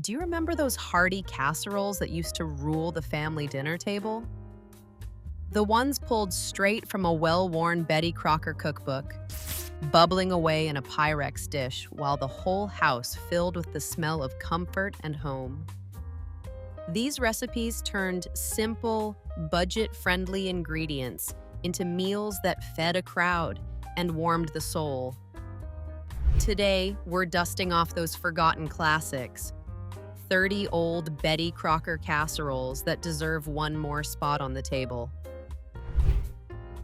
Do you remember those hearty casseroles that used to rule the family dinner table? The ones pulled straight from a well-worn Betty Crocker cookbook, bubbling away in a Pyrex dish while the whole house filled with the smell of comfort and home. These recipes turned simple, budget-friendly ingredients into meals that fed a crowd and warmed the soul. Today, we're dusting off those forgotten classics, 30 old Betty Crocker casseroles that deserve one more spot on the table.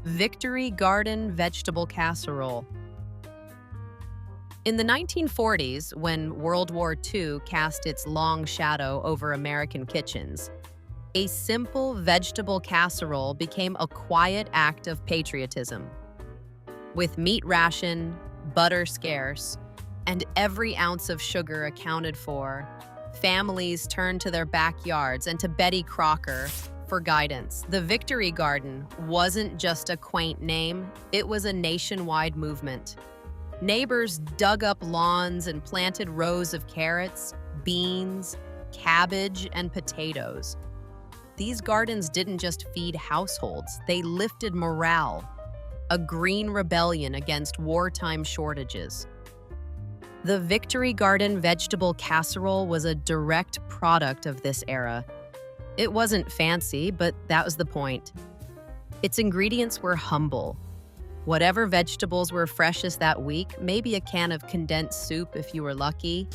Victory Garden Vegetable Casserole. In the 1940s, when World War II cast its long shadow over American kitchens, a simple vegetable casserole became a quiet act of patriotism. With meat ration, butter scarce, and every ounce of sugar accounted for, families turned to their backyards and to Betty Crocker for guidance. The Victory Garden wasn't just a quaint name, it was a nationwide movement. Neighbors dug up lawns and planted rows of carrots, beans, cabbage, and potatoes. These gardens didn't just feed households, they lifted morale, a green rebellion against wartime shortages. The Victory Garden Vegetable Casserole was a direct product of this era. It wasn't fancy, but that was the point. Its ingredients were humble. Whatever vegetables were freshest that week, maybe a can of condensed soup if you were lucky,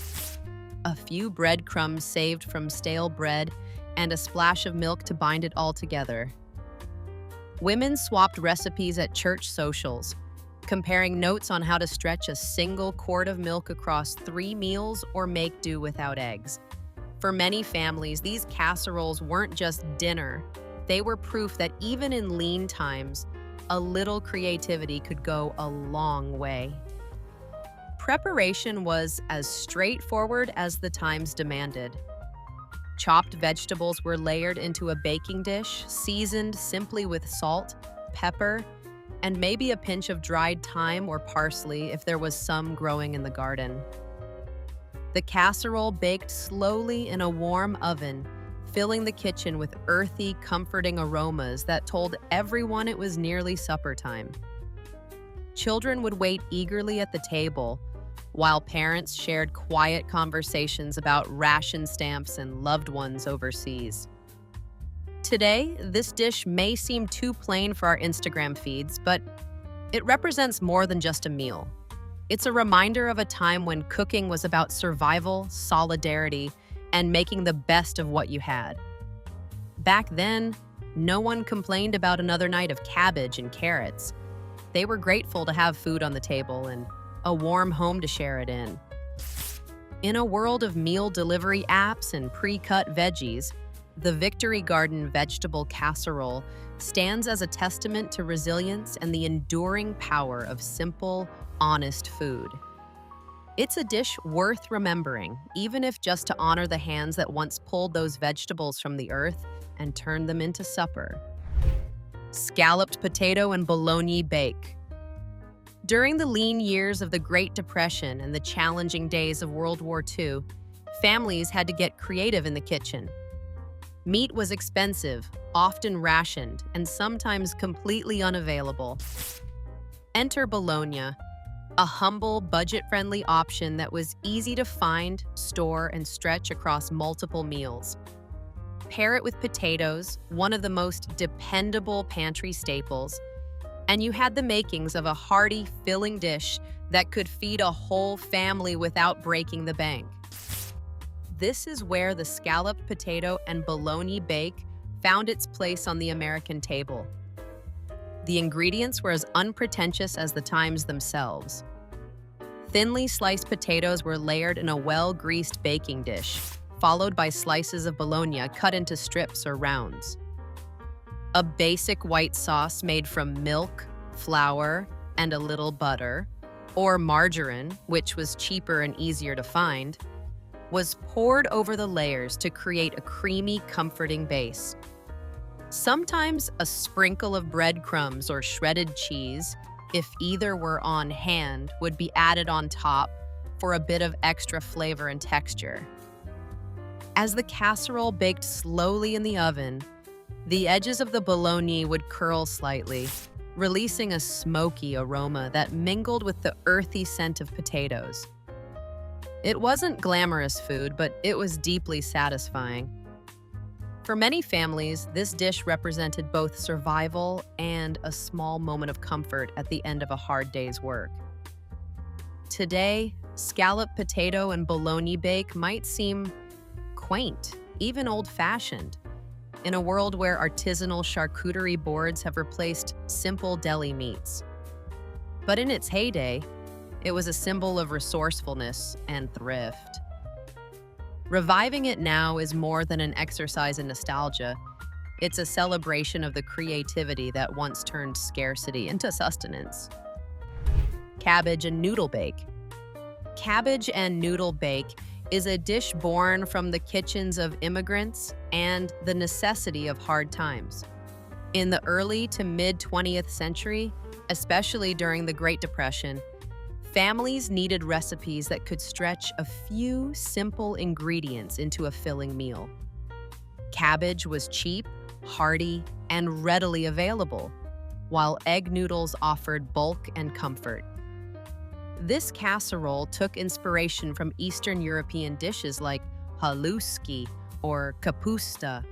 a few breadcrumbs saved from stale bread, and a splash of milk to bind it all together. Women swapped recipes at church socials, comparing notes on how to stretch a single quart of milk across 3 meals or make do without eggs. For many families, these casseroles weren't just dinner. They were proof that even in lean times, a little creativity could go a long way. Preparation was as straightforward as the times demanded. Chopped vegetables were layered into a baking dish, seasoned simply with salt, pepper, and maybe a pinch of dried thyme or parsley if there was some growing in the garden. The casserole baked slowly in a warm oven, filling the kitchen with earthy, comforting aromas that told everyone it was nearly supper time. Children would wait eagerly at the table, while parents shared quiet conversations about ration stamps and loved ones overseas. Today, this dish may seem too plain for our Instagram feeds, but it represents more than just a meal. It's a reminder of a time when cooking was about survival, solidarity, and making the best of what you had. Back then, no one complained about another night of cabbage and carrots. They were grateful to have food on the table and a warm home to share it in. In a world of meal delivery apps and pre-cut veggies, the Victory Garden Vegetable Casserole stands as a testament to resilience and the enduring power of simple, honest food. It's a dish worth remembering, even if just to honor the hands that once pulled those vegetables from the earth and turned them into supper. Scalloped potato and bologna bake. During the lean years of the Great Depression and the challenging days of World War II, families had to get creative in the kitchen. Meat was expensive, often rationed, and sometimes completely unavailable. Enter bologna, a humble, budget-friendly option that was easy to find, store, and stretch across multiple meals. Pair it with potatoes, one of the most dependable pantry staples, and you had the makings of a hearty, filling dish that could feed a whole family without breaking the bank. This is where the scalloped potato and bologna bake found its place on the American table. The ingredients were as unpretentious as the times themselves. Thinly sliced potatoes were layered in a well-greased baking dish, followed by slices of bologna cut into strips or rounds. A basic white sauce made from milk, flour, and a little butter, or margarine, which was cheaper and easier to find, was poured over the layers to create a creamy, comforting base. Sometimes a sprinkle of breadcrumbs or shredded cheese, if either were on hand, would be added on top for a bit of extra flavor and texture. As the casserole baked slowly in the oven, the edges of the bologna would curl slightly, releasing a smoky aroma that mingled with the earthy scent of potatoes. It wasn't glamorous food, but it was deeply satisfying. For many families, this dish represented both survival and a small moment of comfort at the end of a hard day's work. Today, scalloped potato and bologna bake might seem quaint, even old-fashioned, in a world where artisanal charcuterie boards have replaced simple deli meats. But in its heyday, it was a symbol of resourcefulness and thrift. Reviving it now is more than an exercise in nostalgia. It's a celebration of the creativity that once turned scarcity into sustenance. Cabbage and noodle bake. Cabbage and noodle bake is a dish born from the kitchens of immigrants and the necessity of hard times. In the early to mid-20th century, especially during the Great Depression, families needed recipes that could stretch a few simple ingredients into a filling meal. Cabbage was cheap, hearty, and readily available, while egg noodles offered bulk and comfort. This casserole took inspiration from Eastern European dishes like haluski or kapusta,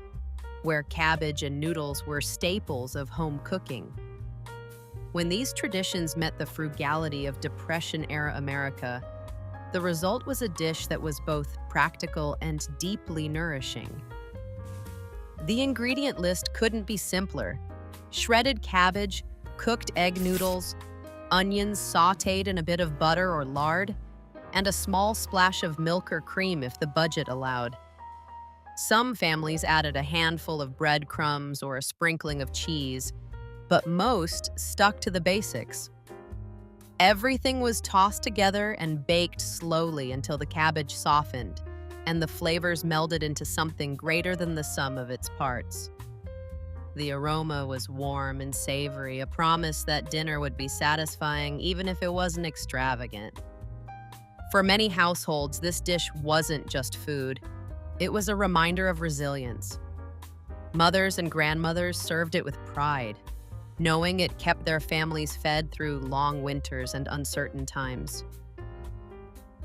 where cabbage and noodles were staples of home cooking. When these traditions met the frugality of Depression-era America, the result was a dish that was both practical and deeply nourishing. The ingredient list couldn't be simpler. Shredded cabbage, cooked egg noodles, onions sautéed in a bit of butter or lard, and a small splash of milk or cream if the budget allowed. Some families added a handful of breadcrumbs or a sprinkling of cheese, but most stuck to the basics. Everything was tossed together and baked slowly until the cabbage softened and the flavors melded into something greater than the sum of its parts. The aroma was warm and savory, a promise that dinner would be satisfying even if it wasn't extravagant. For many households, this dish wasn't just food. It was a reminder of resilience. Mothers and grandmothers served it with pride, knowing it kept their families fed through long winters and uncertain times.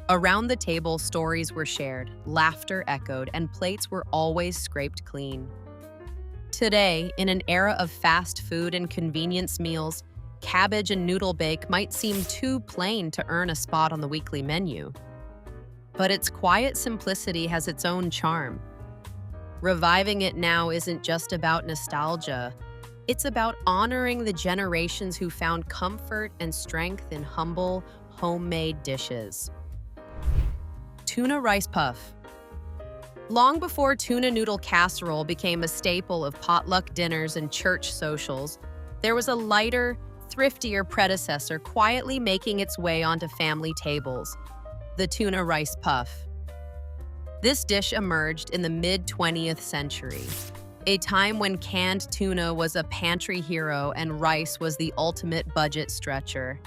Around the table, stories were shared, laughter echoed, and plates were always scraped clean. Today, in an era of fast food and convenience meals, cabbage and noodle bake might seem too plain to earn a spot on the weekly menu. But its quiet simplicity has its own charm. Reviving it now isn't just about nostalgia. It's about honoring the generations who found comfort and strength in humble, homemade dishes. Tuna rice puff. Long before tuna noodle casserole became a staple of potluck dinners and church socials, there was a lighter, thriftier predecessor quietly making its way onto family tables: the tuna rice puff. This dish emerged in the mid-20th century, a time when canned tuna was a pantry hero and rice was the ultimate budget stretcher.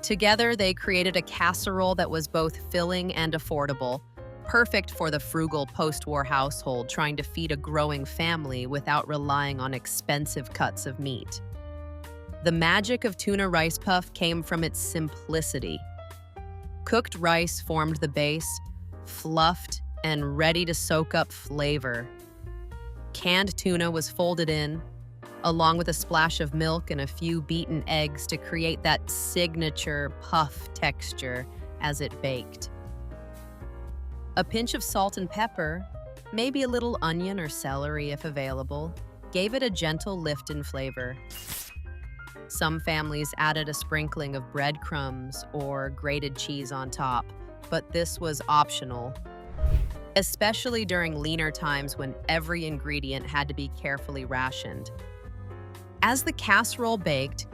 Together, they created a casserole that was both filling and affordable, perfect for the frugal post-war household trying to feed a growing family without relying on expensive cuts of meat. The magic of tuna rice puff came from its simplicity. Cooked rice formed the base, fluffed and ready to soak up flavor. Canned tuna was folded in, along with a splash of milk and a few beaten eggs to create that signature puff texture as it baked. A pinch of salt and pepper, maybe a little onion or celery if available, gave it a gentle lift in flavor. Some families added a sprinkling of breadcrumbs or grated cheese on top, but this was optional, especially during leaner times when every ingredient had to be carefully rationed. As the casserole baked,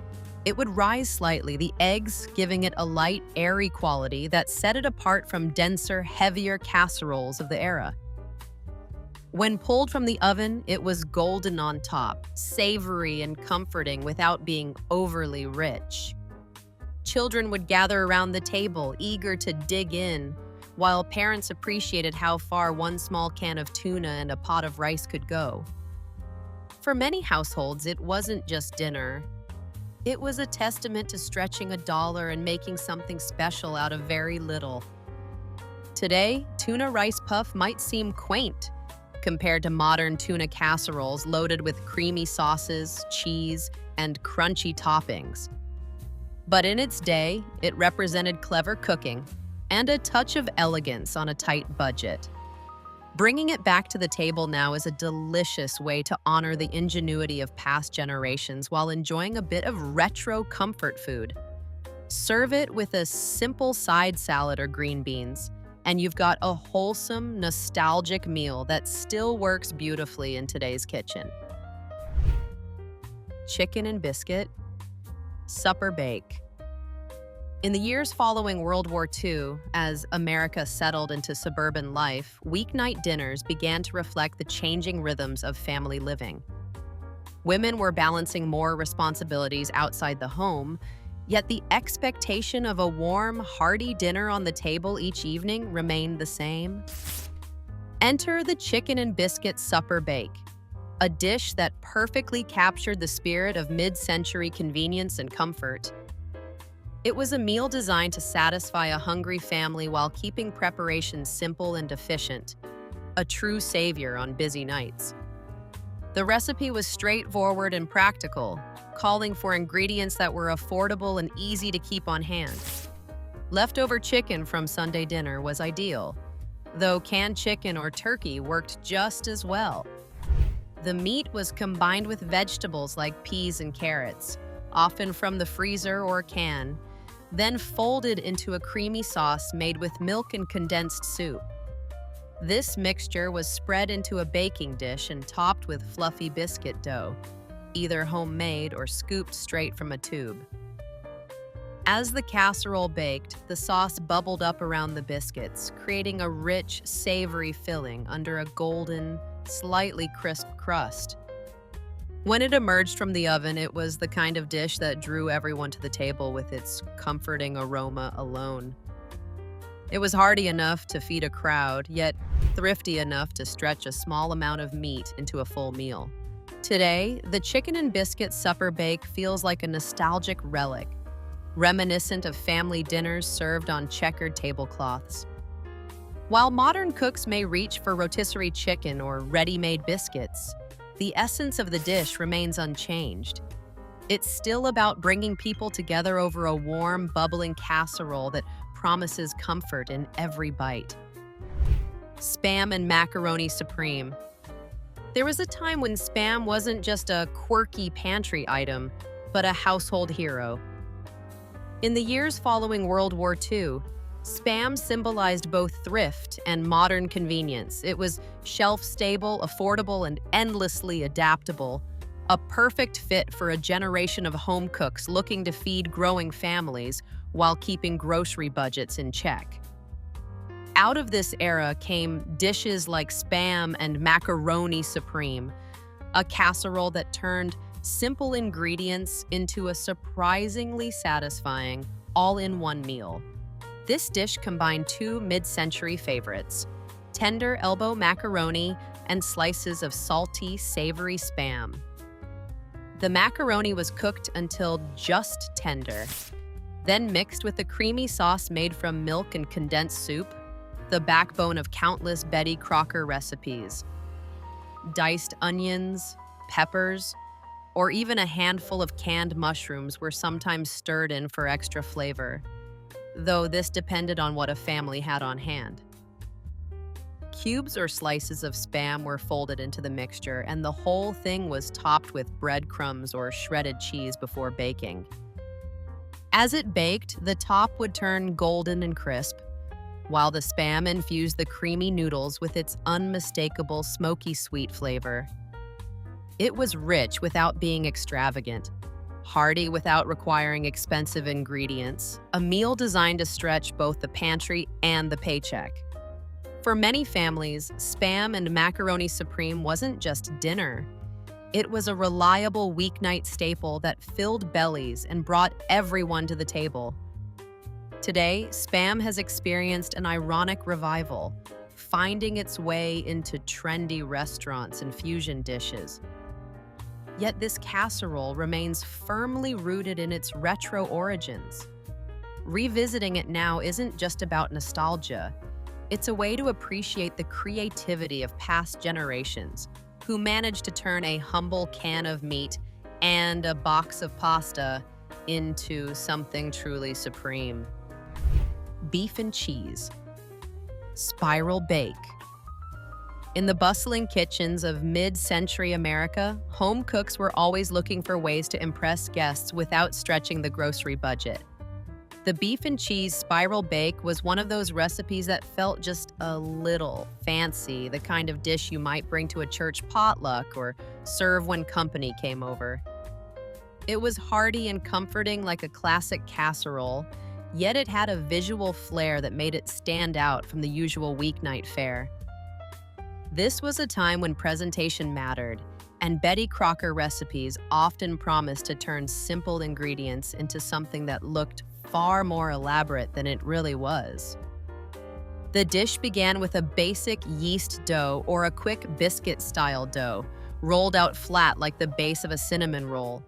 it would rise slightly, the eggs giving it a light, airy quality that set it apart from denser, heavier casseroles of the era. When pulled from the oven, it was golden on top, savory and comforting without being overly rich. Children would gather around the table, eager to dig in, while parents appreciated how far one small can of tuna and a pot of rice could go. For many households, it wasn't just dinner. It was a testament to stretching a dollar and making something special out of very little. Today, tuna rice puff might seem quaint compared to modern tuna casseroles loaded with creamy sauces, cheese, and crunchy toppings. But in its day, it represented clever cooking and a touch of elegance on a tight budget. Bringing it back to the table now is a delicious way to honor the ingenuity of past generations while enjoying a bit of retro comfort food. Serve it with a simple side salad or green beans, and you've got a wholesome, nostalgic meal that still works beautifully in today's kitchen. Chicken and biscuit, supper bake. In the years following World War II, as America settled into suburban life, weeknight dinners began to reflect the changing rhythms of family living. Women were balancing more responsibilities outside the home, yet the expectation of a warm, hearty dinner on the table each evening remained the same. Enter the chicken and biscuit supper bake, a dish that perfectly captured the spirit of mid-century convenience and comfort. It was a meal designed to satisfy a hungry family while keeping preparation simple and efficient, a true savior on busy nights. The recipe was straightforward and practical, calling for ingredients that were affordable and easy to keep on hand. Leftover chicken from Sunday dinner was ideal, though canned chicken or turkey worked just as well. The meat was combined with vegetables like peas and carrots, often from the freezer or can, then folded into a creamy sauce made with milk and condensed soup. This mixture was spread into a baking dish and topped with fluffy biscuit dough, either homemade or scooped straight from a tube. As the casserole baked, the sauce bubbled up around the biscuits, creating a rich, savory filling under a golden, slightly crisp crust. When it emerged from the oven, it was the kind of dish that drew everyone to the table with its comforting aroma alone. It was hearty enough to feed a crowd, yet thrifty enough to stretch a small amount of meat into a full meal. Today, the chicken and biscuit supper bake feels like a nostalgic relic, reminiscent of family dinners served on checkered tablecloths. While modern cooks may reach for rotisserie chicken or ready-made biscuits, the essence of the dish remains unchanged. It's still about bringing people together over a warm, bubbling casserole that promises comfort in every bite. Spam and macaroni supreme. There was a time when Spam wasn't just a quirky pantry item, but a household hero. In the years following World War II, Spam symbolized both thrift and modern convenience. It was shelf-stable, affordable, and endlessly adaptable, a perfect fit for a generation of home cooks looking to feed growing families while keeping grocery budgets in check. Out of this era came dishes like Spam and macaroni supreme, a casserole that turned simple ingredients into a surprisingly satisfying, all-in-one meal. This dish combined two mid-century favorites, tender elbow macaroni and slices of salty, savory Spam. The macaroni was cooked until just tender, then mixed with a creamy sauce made from milk and condensed soup, the backbone of countless Betty Crocker recipes. Diced onions, peppers, or even a handful of canned mushrooms were sometimes stirred in for extra flavor, though this depended on what a family had on hand. Cubes or slices of Spam were folded into the mixture, and the whole thing was topped with breadcrumbs or shredded cheese before baking. As it baked, the top would turn golden and crisp, while the Spam infused the creamy noodles with its unmistakable smoky sweet flavor. It was rich without being extravagant, hearty without requiring expensive ingredients, a meal designed to stretch both the pantry and the paycheck. For many families, Spam and macaroni supreme wasn't just dinner. It was a reliable weeknight staple that filled bellies and brought everyone to the table. Today, Spam has experienced an ironic revival, finding its way into trendy restaurants and fusion dishes. Yet this casserole remains firmly rooted in its retro origins. Revisiting it now isn't just about nostalgia. It's a way to appreciate the creativity of past generations who managed to turn a humble can of meat and a box of pasta into something truly supreme. Beef and cheese. Spiral bake. In the bustling kitchens of mid-century America, home cooks were always looking for ways to impress guests without stretching the grocery budget. The beef and cheese spiral bake was one of those recipes that felt just a little fancy, the kind of dish you might bring to a church potluck or serve when company came over. It was hearty and comforting like a classic casserole, yet it had a visual flair that made it stand out from the usual weeknight fare. This was a time when presentation mattered, and Betty Crocker recipes often promised to turn simple ingredients into something that looked far more elaborate than it really was. The dish began with a basic yeast dough or a quick biscuit-style dough, rolled out flat like the base of a cinnamon roll.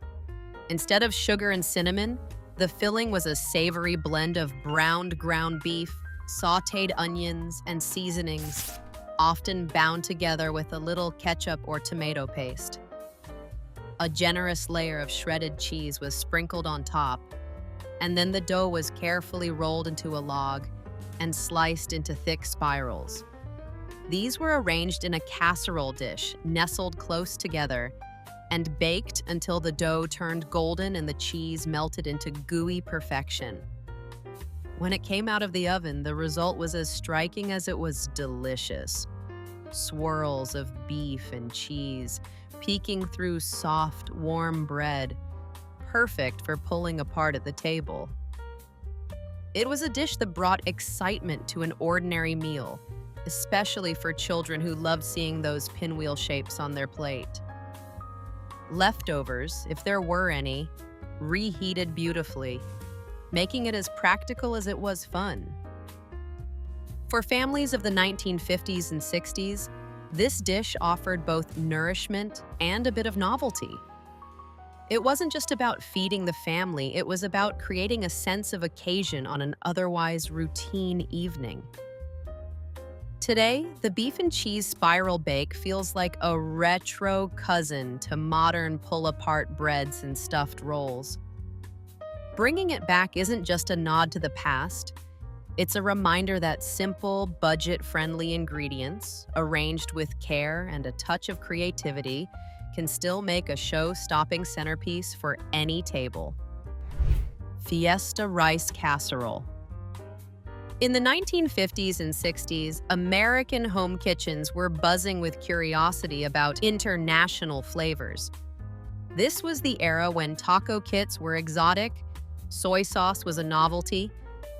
Instead of sugar and cinnamon, the filling was a savory blend of browned ground beef, sautéed onions, and seasonings, often bound together with a little ketchup or tomato paste. A generous layer of shredded cheese was sprinkled on top, and then the dough was carefully rolled into a log and sliced into thick spirals. These were arranged in a casserole dish, nestled close together, and baked until the dough turned golden and the cheese melted into gooey perfection. When it came out of the oven, the result was as striking as it was delicious. Swirls of beef and cheese peeking through soft, warm bread, perfect for pulling apart at the table. It was a dish that brought excitement to an ordinary meal, especially for children who loved seeing those pinwheel shapes on their plate. Leftovers, if there were any, reheated beautifully, making it as practical as it was fun. For families of the 1950s and 60s, this dish offered both nourishment and a bit of novelty. It wasn't just about feeding the family, it was about creating a sense of occasion on an otherwise routine evening. Today, the beef and cheese spiral bake feels like a retro cousin to modern pull-apart breads and stuffed rolls. Bringing it back isn't just a nod to the past, it's a reminder that simple, budget-friendly ingredients, arranged with care and a touch of creativity, can still make a show-stopping centerpiece for any table. Fiesta rice casserole. In the 1950s and 60s, American home kitchens were buzzing with curiosity about international flavors. This was the era when taco kits were exotic, soy sauce was a novelty,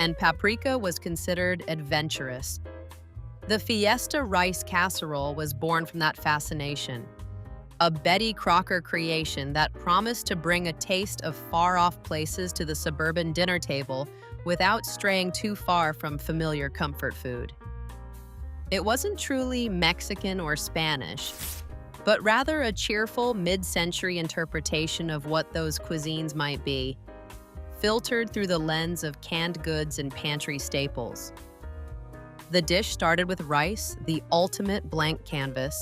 and paprika was considered adventurous. The Fiesta rice casserole was born from that fascination, a Betty Crocker creation that promised to bring a taste of far-off places to the suburban dinner table without straying too far from familiar comfort food. It wasn't truly Mexican or Spanish, but rather a cheerful mid-century interpretation of what those cuisines might be, filtered through the lens of canned goods and pantry staples. The dish started with rice, the ultimate blank canvas,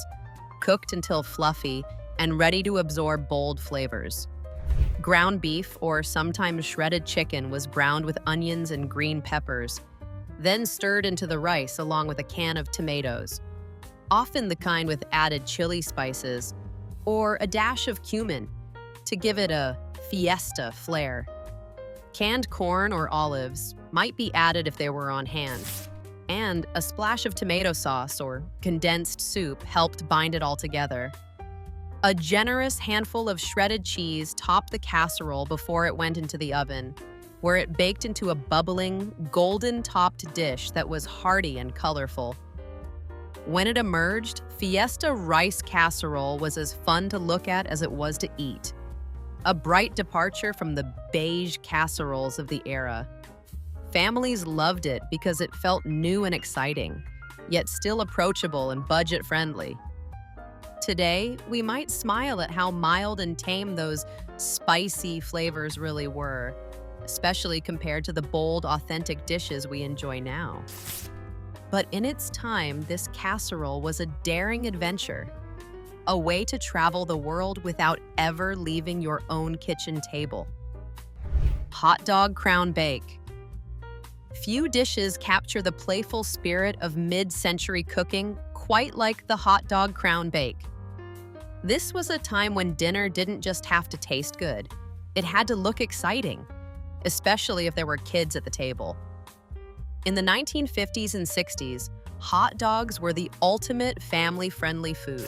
cooked until fluffy and ready to absorb bold flavors. Ground beef, or sometimes shredded chicken, was browned with onions and green peppers, then stirred into the rice along with a can of tomatoes, often the kind with added chili spices, or a dash of cumin to give it a fiesta flair. Canned corn or olives might be added if they were on hand, and a splash of tomato sauce or condensed soup helped bind it all together. A generous handful of shredded cheese topped the casserole before it went into the oven, where it baked into a bubbling, golden-topped dish that was hearty and colorful. When it emerged, Fiesta rice casserole was as fun to look at as it was to eat, a bright departure from the beige casseroles of the era. Families loved it because it felt new and exciting, yet still approachable and budget-friendly. Today, we might smile at how mild and tame those spicy flavors really were, especially compared to the bold, authentic dishes we enjoy now. But in its time, this casserole was a daring adventure, a way to travel the world without ever leaving your own kitchen table. Hot dog crown bake. Few dishes capture the playful spirit of mid-century cooking quite like the hot dog crown bake. This was a time when dinner didn't just have to taste good. It had to look exciting, especially if there were kids at the table. In the 1950s and 60s, hot dogs were the ultimate family-friendly food,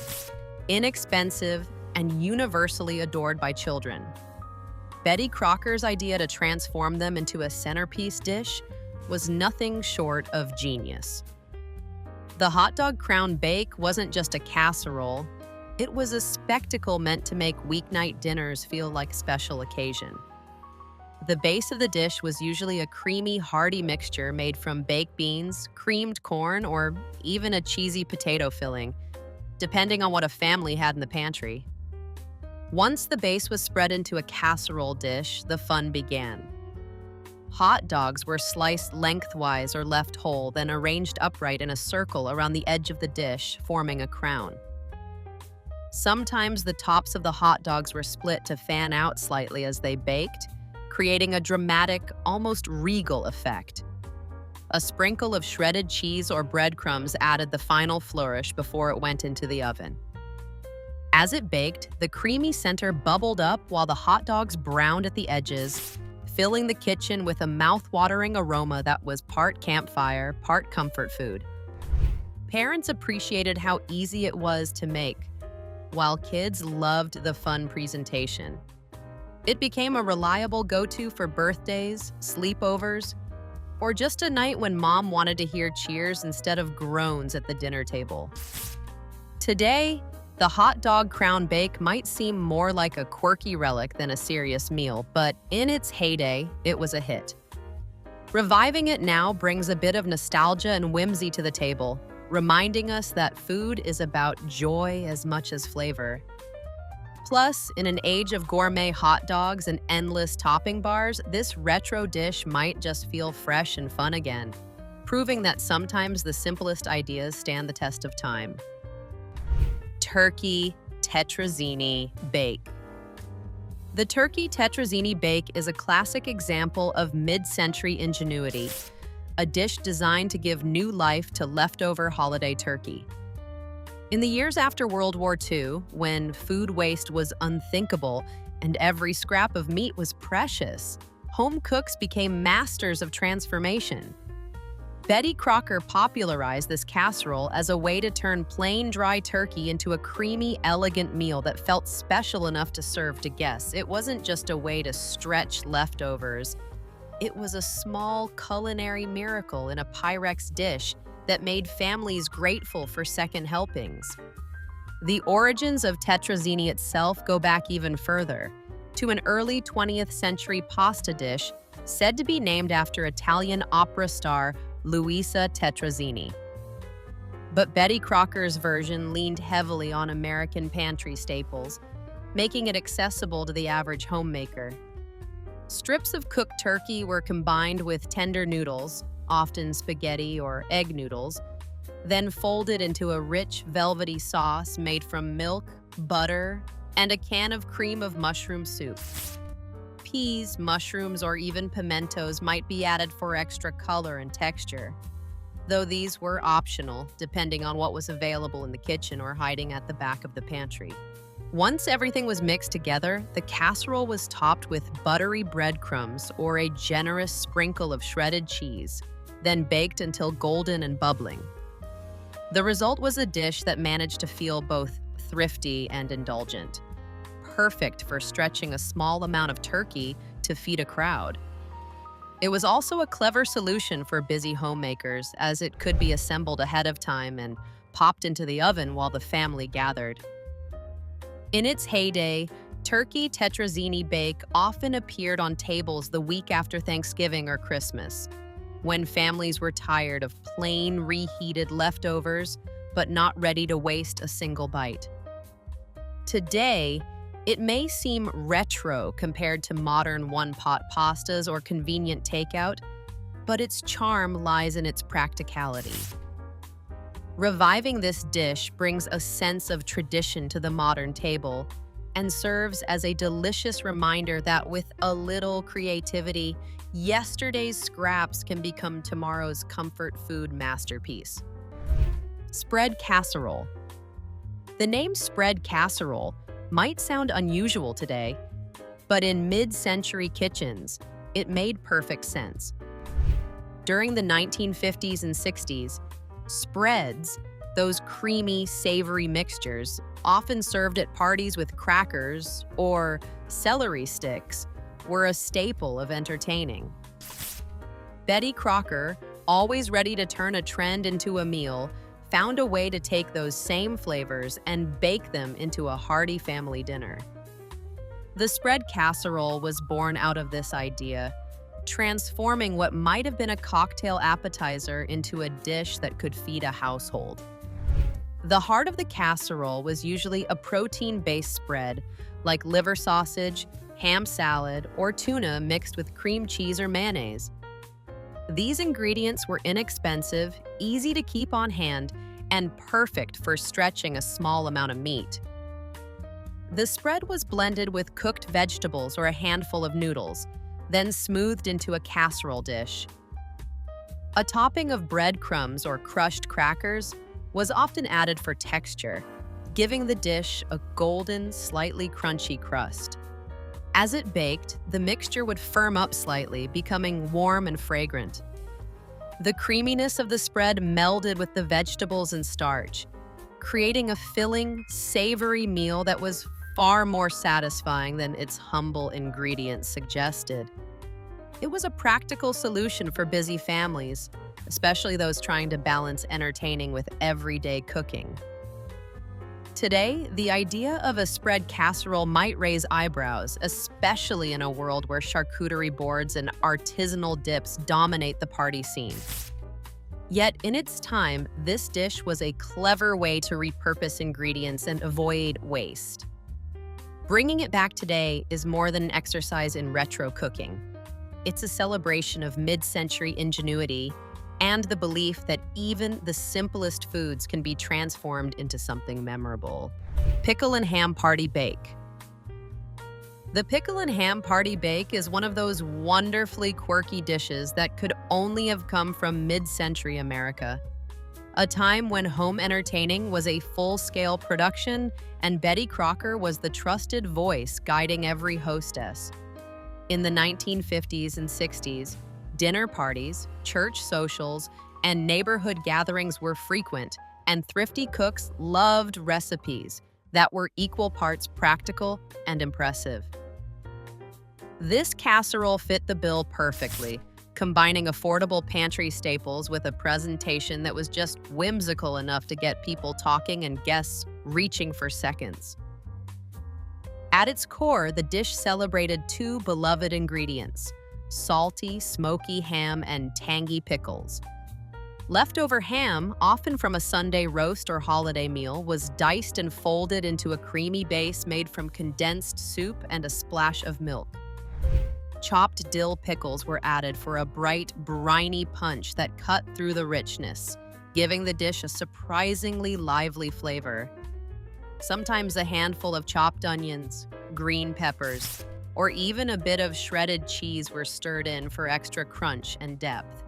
inexpensive and universally adored by children. Betty Crocker's idea to transform them into a centerpiece dish was nothing short of genius. The hot dog crown bake wasn't just a casserole, it was a spectacle meant to make weeknight dinners feel like a special occasion. The base of the dish was usually a creamy, hearty mixture made from baked beans, creamed corn, or even a cheesy potato filling, depending on what a family had in the pantry. Once the base was spread into a casserole dish, the fun began. Hot dogs were sliced lengthwise or left whole, then arranged upright in a circle around the edge of the dish, forming a crown. Sometimes the tops of the hot dogs were split to fan out slightly as they baked, creating a dramatic, almost regal effect. A sprinkle of shredded cheese or breadcrumbs added the final flourish before it went into the oven. As it baked, the creamy center bubbled up while the hot dogs browned at the edges, filling the kitchen with a mouth-watering aroma that was part campfire, part comfort food. Parents appreciated how easy it was to make, while kids loved the fun presentation. It became a reliable go-to for birthdays, sleepovers, or just a night when mom wanted to hear cheers instead of groans at the dinner table. Today, the hot dog crown bake might seem more like a quirky relic than a serious meal, but in its heyday, it was a hit. Reviving it now brings a bit of nostalgia and whimsy to the table, reminding us that food is about joy as much as flavor. Plus, in an age of gourmet hot dogs and endless topping bars, this retro dish might just feel fresh and fun again, proving that sometimes the simplest ideas stand the test of time. Turkey tetrazzini bake. The turkey tetrazzini bake is a classic example of mid-century ingenuity, a dish designed to give new life to leftover holiday turkey. In the years after World War II, when food waste was unthinkable and every scrap of meat was precious, home cooks became masters of transformation. Betty Crocker popularized this casserole as a way to turn plain, dry turkey into a creamy, elegant meal that felt special enough to serve to guests. It wasn't just a way to stretch leftovers. It was a small culinary miracle in a Pyrex dish that made families grateful for second helpings. The origins of tetrazzini itself go back even further, to an early 20th century pasta dish said to be named after Italian opera star Luisa Tetrazzini. But Betty Crocker's version leaned heavily on American pantry staples, making it accessible to the average homemaker. Strips of cooked turkey were combined with tender noodles, often spaghetti or egg noodles, then folded into a rich, velvety sauce made from milk, butter, and a can of cream of mushroom soup. Peas, mushrooms, or even pimentos might be added for extra color and texture, though these were optional, depending on what was available in the kitchen or hiding at the back of the pantry. Once everything was mixed together, the casserole was topped with buttery breadcrumbs or a generous sprinkle of shredded cheese, then baked until golden and bubbling. The result was a dish that managed to feel both thrifty and indulgent, perfect for stretching a small amount of turkey to feed a crowd. It was also a clever solution for busy homemakers, as it could be assembled ahead of time and popped into the oven while the family gathered. In its heyday, turkey tetrazzini bake often appeared on tables the week after Thanksgiving or Christmas, when families were tired of plain reheated leftovers but not ready to waste a single bite. Today, it may seem retro compared to modern one-pot pastas or convenient takeout, but its charm lies in its practicality. Reviving this dish brings a sense of tradition to the modern table and serves as a delicious reminder that with a little creativity, yesterday's scraps can become tomorrow's comfort food masterpiece. Spread casserole. The name spread casserole might sound unusual today, but in mid-century kitchens, it made perfect sense. During the 1950s and 60s, spreads, those creamy, savory mixtures, often served at parties with crackers or celery sticks, were a staple of entertaining. Betty Crocker, always ready to turn a trend into a meal, found a way to take those same flavors and bake them into a hearty family dinner. The spread casserole was born out of this idea, transforming what might have been a cocktail appetizer into a dish that could feed a household. The heart of the casserole was usually a protein-based spread, like liver sausage, ham salad, or tuna mixed with cream cheese or mayonnaise. These ingredients were inexpensive, easy to keep on hand, and perfect for stretching a small amount of meat. The spread was blended with cooked vegetables or a handful of noodles, then smoothed into a casserole dish. A topping of breadcrumbs or crushed crackers was often added for texture, giving the dish a golden, slightly crunchy crust. As it baked, the mixture would firm up slightly, becoming warm and fragrant. The creaminess of the spread melded with the vegetables and starch, creating a filling, savory meal that was far more satisfying than its humble ingredients suggested. It was a practical solution for busy families, especially those trying to balance entertaining with everyday cooking. Today, the idea of a spread casserole might raise eyebrows, especially in a world where charcuterie boards and artisanal dips dominate the party scene. Yet, in its time, this dish was a clever way to repurpose ingredients and avoid waste. Bringing it back today is more than an exercise in retro cooking. It's a celebration of mid-century ingenuity and the belief that even the simplest foods can be transformed into something memorable. Pickle and ham party bake. The pickle and ham party bake is one of those wonderfully quirky dishes that could only have come from mid-century America, a time when home entertaining was a full-scale production and Betty Crocker was the trusted voice guiding every hostess. In the 1950s and 60s, dinner parties, church socials, and neighborhood gatherings were frequent, and thrifty cooks loved recipes that were equal parts practical and impressive. This casserole fit the bill perfectly, combining affordable pantry staples with a presentation that was just whimsical enough to get people talking and guests reaching for seconds. At its core, the dish celebrated two beloved ingredients: salty, smoky ham and tangy pickles. Leftover ham, often from a Sunday roast or holiday meal, was diced and folded into a creamy base made from condensed soup and a splash of milk. Chopped dill pickles were added for a bright, briny punch that cut through the richness, giving the dish a surprisingly lively flavor. Sometimes a handful of chopped onions, green peppers, or even a bit of shredded cheese were stirred in for extra crunch and depth.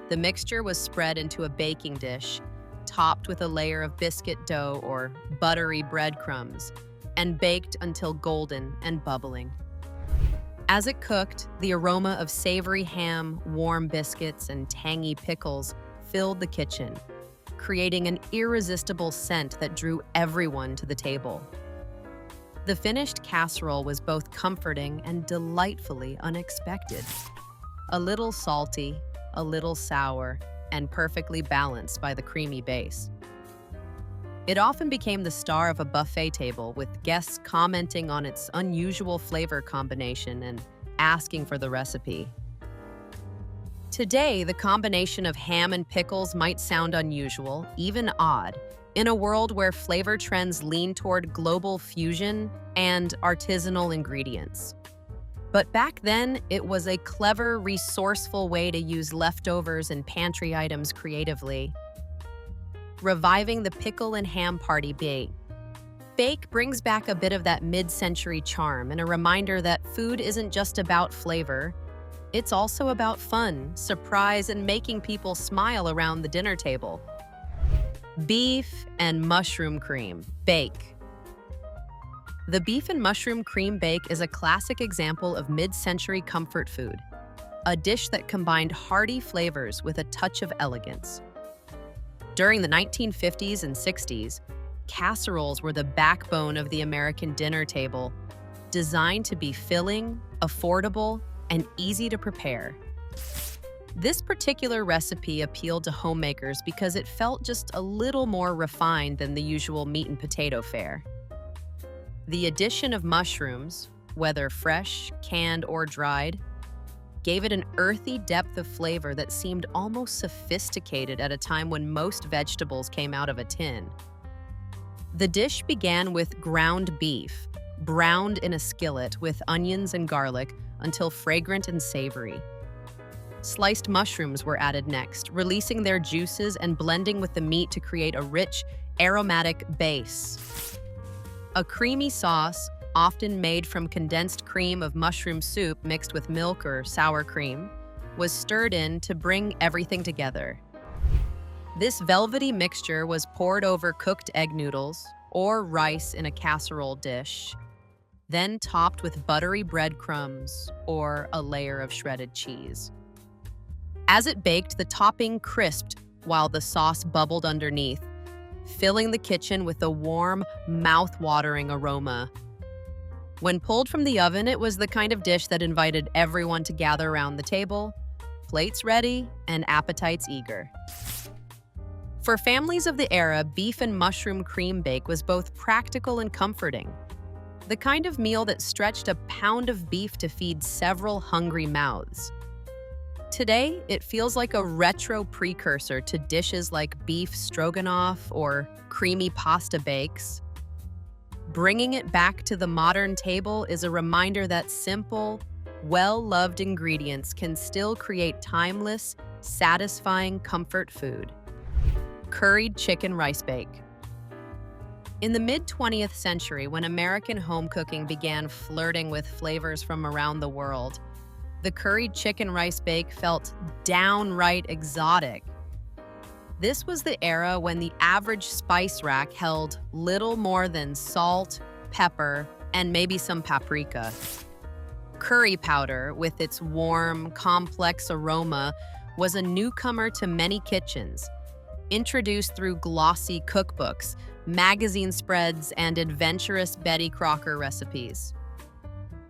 The mixture was spread into a baking dish, topped with a layer of biscuit dough or buttery breadcrumbs, and baked until golden and bubbling. As it cooked, the aroma of savory ham, warm biscuits, and tangy pickles filled the kitchen, creating an irresistible scent that drew everyone to the table. The finished casserole was both comforting and delightfully unexpected. A little salty, a little sour, and perfectly balanced by the creamy base. It often became the star of a buffet table, with guests commenting on its unusual flavor combination and asking for the recipe. Today, the combination of ham and pickles might sound unusual, even odd, in a world where flavor trends lean toward global fusion and artisanal ingredients. But back then, it was a clever, resourceful way to use leftovers and pantry items creatively. Reviving the pickle and ham party bake brings back a bit of that mid-century charm and a reminder that food isn't just about flavor. It's also about fun, surprise, and making people smile around the dinner table. Beef and mushroom cream bake. The beef and mushroom cream bake is a classic example of mid-century comfort food, a dish that combined hearty flavors with a touch of elegance. During the 1950s and 60s, casseroles were the backbone of the American dinner table, designed to be filling, affordable, and easy to prepare. This particular recipe appealed to homemakers because it felt just a little more refined than the usual meat and potato fare. The addition of mushrooms, whether fresh, canned, or dried, gave it an earthy depth of flavor that seemed almost sophisticated at a time when most vegetables came out of a tin. The dish began with ground beef, browned in a skillet with onions and garlic until fragrant and savory. Sliced mushrooms were added next, releasing their juices and blending with the meat to create a rich, aromatic base. A creamy sauce, often made from condensed cream of mushroom soup mixed with milk or sour cream, was stirred in to bring everything together. This velvety mixture was poured over cooked egg noodles or rice in a casserole dish, then topped with buttery breadcrumbs or a layer of shredded cheese. As it baked, the topping crisped while the sauce bubbled underneath, filling the kitchen with a warm, mouth-watering aroma. When pulled from the oven, it was the kind of dish that invited everyone to gather around the table, plates ready and appetites eager. For families of the era, beef and mushroom cream bake was both practical and comforting. The kind of meal that stretched a pound of beef to feed several hungry mouths. Today, it feels like a retro precursor to dishes like beef stroganoff or creamy pasta bakes. Bringing it back to the modern table is a reminder that simple, well-loved ingredients can still create timeless, satisfying comfort food. Curried chicken rice bake. In the mid-20th century, when American home cooking began flirting with flavors from around the world, the curried chicken rice bake felt downright exotic. This was the era when the average spice rack held little more than salt, pepper, and maybe some paprika. Curry powder, with its warm, complex aroma, was a newcomer to many kitchens, introduced through glossy cookbooks, magazine spreads, and adventurous Betty Crocker recipes.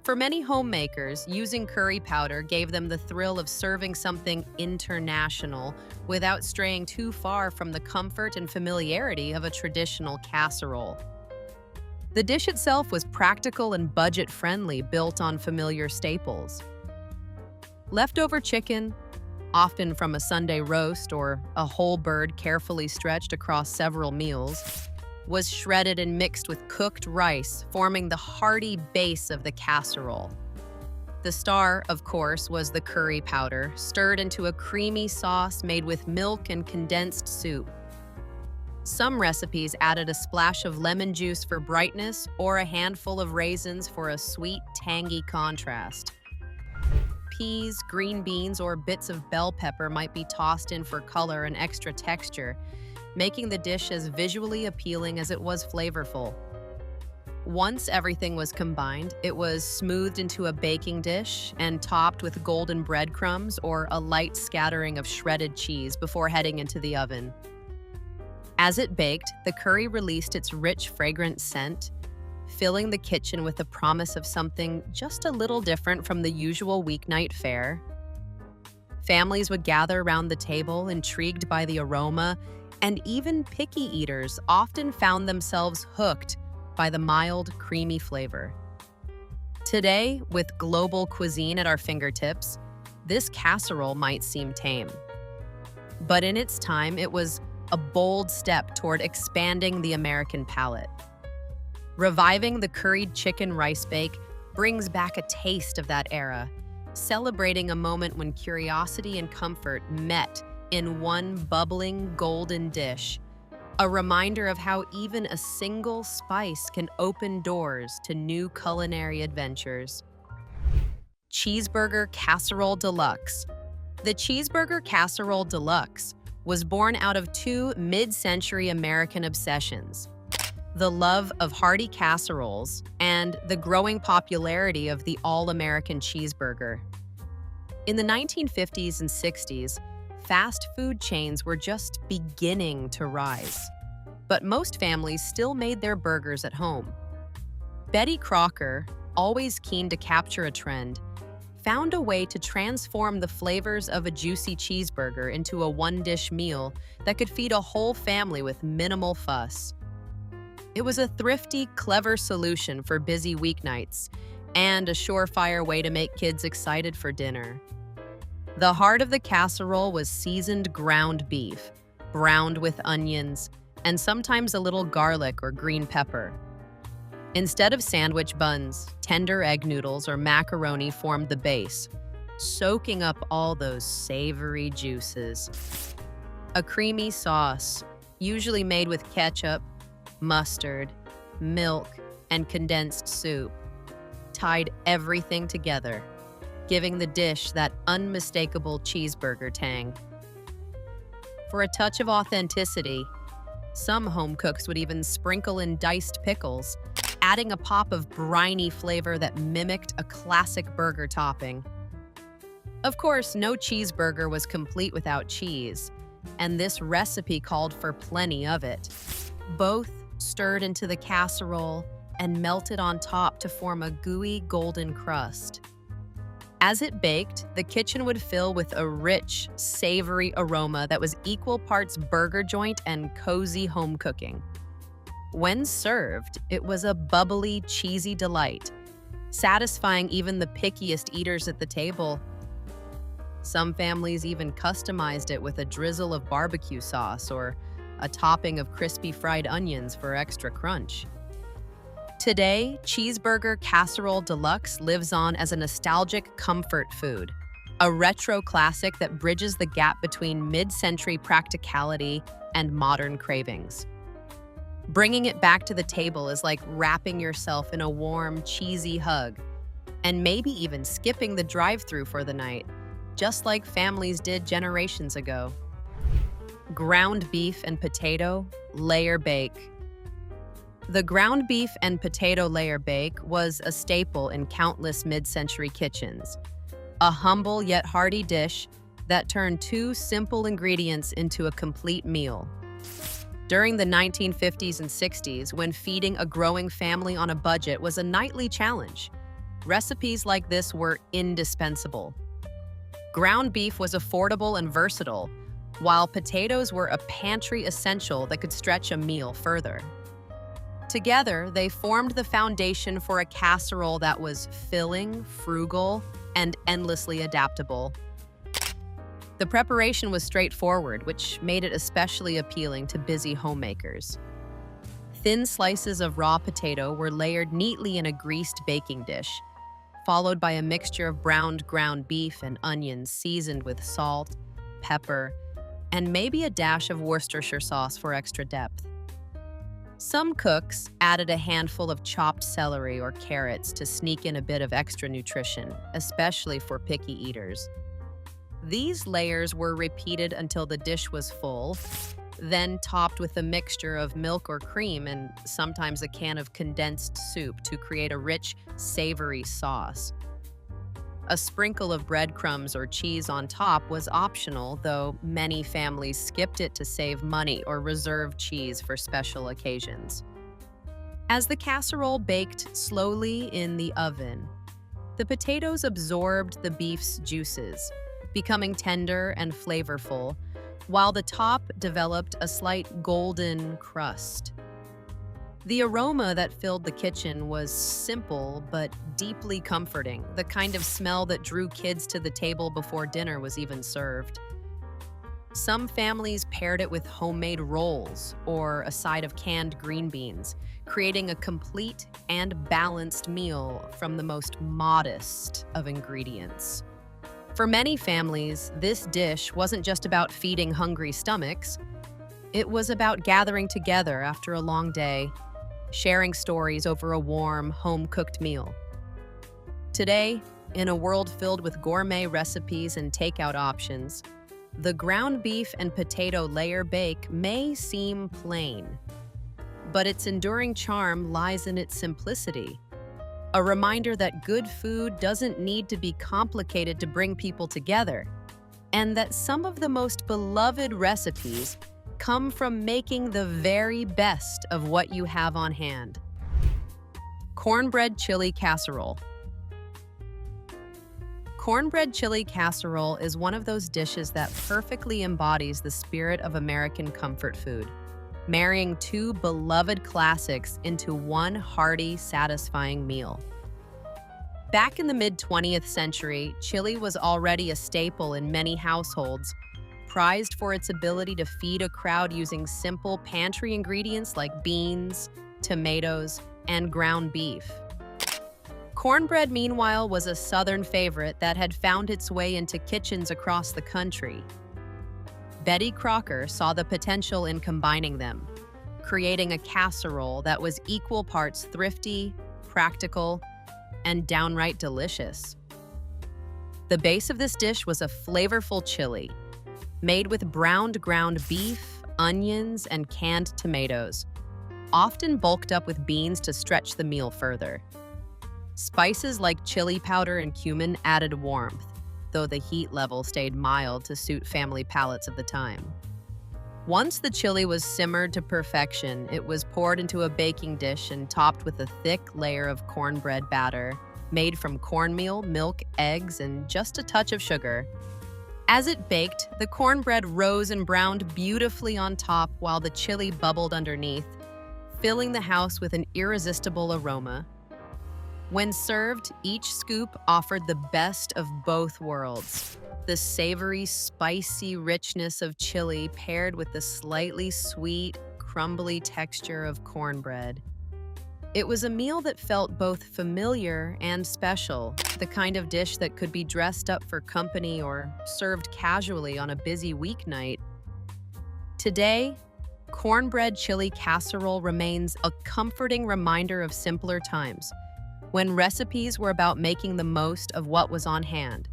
For many homemakers, using curry powder gave them the thrill of serving something international without straying too far from the comfort and familiarity of a traditional casserole. The dish itself was practical and budget-friendly, built on familiar staples. Leftover chicken, often from a Sunday roast or a whole bird carefully stretched across several meals, was shredded and mixed with cooked rice, forming the hearty base of the casserole. The star, of course, was the curry powder, stirred into a creamy sauce made with milk and condensed soup. Some recipes added a splash of lemon juice for brightness or a handful of raisins for a sweet, tangy contrast. Peas, green beans, or bits of bell pepper might be tossed in for color and extra texture, making the dish as visually appealing as it was flavorful. Once everything was combined, it was smoothed into a baking dish and topped with golden breadcrumbs or a light scattering of shredded cheese before heading into the oven. As it baked, the curry released its rich, fragrant scent, filling the kitchen with the promise of something just a little different from the usual weeknight fare. Families would gather around the table, intrigued by the aroma, and even picky eaters often found themselves hooked by the mild, creamy flavor. Today, with global cuisine at our fingertips, this casserole might seem tame. But in its time, it was a bold step toward expanding the American palate. Reviving the curried chicken rice bake brings back a taste of that era, celebrating a moment when curiosity and comfort met in one bubbling golden dish, a reminder of how even a single spice can open doors to new culinary adventures. Cheeseburger Casserole Deluxe. The Cheeseburger Casserole Deluxe was born out of two mid-century American obsessions: the love of hearty casseroles and the growing popularity of the all-American cheeseburger. In the 1950s and 60s, fast food chains were just beginning to rise, but most families still made their burgers at home. Betty Crocker, always keen to capture a trend, found a way to transform the flavors of a juicy cheeseburger into a one-dish meal that could feed a whole family with minimal fuss. It was a thrifty, clever solution for busy weeknights and a surefire way to make kids excited for dinner. The heart of the casserole was seasoned ground beef, browned with onions, and sometimes a little garlic or green pepper. Instead of sandwich buns, tender egg noodles or macaroni formed the base, soaking up all those savory juices. A creamy sauce, usually made with ketchup, mustard, milk, and condensed soup, tied everything together, giving the dish that unmistakable cheeseburger tang. For a touch of authenticity, some home cooks would even sprinkle in diced pickles, adding a pop of briny flavor that mimicked a classic burger topping. Of course, no cheeseburger was complete without cheese, and this recipe called for plenty of it. Both stirred into the casserole and melted on top to form a gooey golden crust. As it baked, the kitchen would fill with a rich, savory aroma that was equal parts burger joint and cozy home cooking. When served, it was a bubbly, cheesy delight, satisfying even the pickiest eaters at the table. Some families even customized it with a drizzle of barbecue sauce or a topping of crispy fried onions for extra crunch. Today, Cheeseburger Casserole Deluxe lives on as a nostalgic comfort food, a retro classic that bridges the gap between mid-century practicality and modern cravings. Bringing it back to the table is like wrapping yourself in a warm, cheesy hug, and maybe even skipping the drive-thru for the night, just like families did generations ago. Ground beef and potato layer bake. The ground beef and potato layer bake was a staple in countless mid-century kitchens, a humble yet hearty dish that turned two simple ingredients into a complete meal. During the 1950s and 60s, when feeding a growing family on a budget was a nightly challenge, recipes like this were indispensable. Ground beef was affordable and versatile, while potatoes were a pantry essential that could stretch a meal further. Together, they formed the foundation for a casserole that was filling, frugal, and endlessly adaptable. The preparation was straightforward, which made it especially appealing to busy homemakers. Thin slices of raw potato were layered neatly in a greased baking dish, followed by a mixture of browned ground beef and onions seasoned with salt, pepper, and maybe a dash of Worcestershire sauce for extra depth. Some cooks added a handful of chopped celery or carrots to sneak in a bit of extra nutrition, especially for picky eaters. These layers were repeated until the dish was full, then topped with a mixture of milk or cream and sometimes a can of condensed soup to create a rich, savory sauce. A sprinkle of breadcrumbs or cheese on top was optional, though many families skipped it to save money or reserve cheese for special occasions. As the casserole baked slowly in the oven, the potatoes absorbed the beef's juices, becoming tender and flavorful, while the top developed a slight golden crust. The aroma that filled the kitchen was simple but deeply comforting, the kind of smell that drew kids to the table before dinner was even served. Some families paired it with homemade rolls or a side of canned green beans, creating a complete and balanced meal from the most modest of ingredients. For many families, this dish wasn't just about feeding hungry stomachs. It was about gathering together after a long day, sharing stories over a warm, home-cooked meal. Today, in a world filled with gourmet recipes and takeout options, the ground beef and potato layer bake may seem plain, but its enduring charm lies in its simplicity. A reminder that good food doesn't need to be complicated to bring people together, and that some of the most beloved recipes come from making the very best of what you have on hand. Cornbread chili casserole. Cornbread chili casserole is one of those dishes that perfectly embodies the spirit of American comfort food, marrying two beloved classics into one hearty, satisfying meal. Back in the mid-20th century, chili was already a staple in many households, prized for its ability to feed a crowd using simple pantry ingredients like beans, tomatoes, and ground beef. Cornbread, meanwhile, was a Southern favorite that had found its way into kitchens across the country. Betty Crocker saw the potential in combining them, creating a casserole that was equal parts thrifty, practical, and downright delicious. The base of this dish was a flavorful chili, made with browned ground beef, onions, and canned tomatoes, often bulked up with beans to stretch the meal further. Spices like chili powder and cumin added warmth, though the heat level stayed mild to suit family palates of the time. Once the chili was simmered to perfection, it was poured into a baking dish and topped with a thick layer of cornbread batter, made from cornmeal, milk, eggs, and just a touch of sugar. As it baked, the cornbread rose and browned beautifully on top while the chili bubbled underneath, filling the house with an irresistible aroma. When served, each scoop offered the best of both worlds. The savory, spicy richness of chili paired with the slightly sweet, crumbly texture of cornbread. It was a meal that felt both familiar and special, the kind of dish that could be dressed up for company or served casually on a busy weeknight. Today, cornbread chili casserole remains a comforting reminder of simpler times, when recipes were about making the most of what was on hand.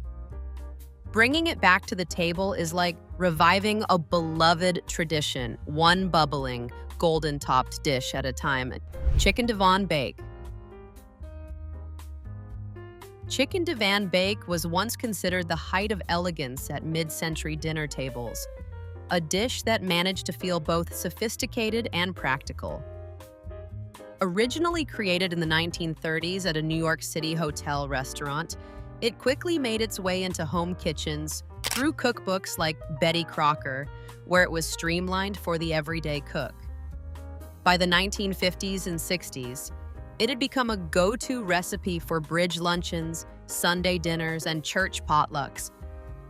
Bringing it back to the table is like reviving a beloved tradition, one bubbling, golden-topped dish at a time. Chicken divan bake. Chicken divan bake was once considered the height of elegance at mid-century dinner tables, a dish that managed to feel both sophisticated and practical. Originally created in the 1930s at a New York City hotel restaurant, it quickly made its way into home kitchens through cookbooks like Betty Crocker, where it was streamlined for the everyday cook. By the 1950s and 60s, it had become a go-to recipe for bridge luncheons, Sunday dinners, and church potlucks,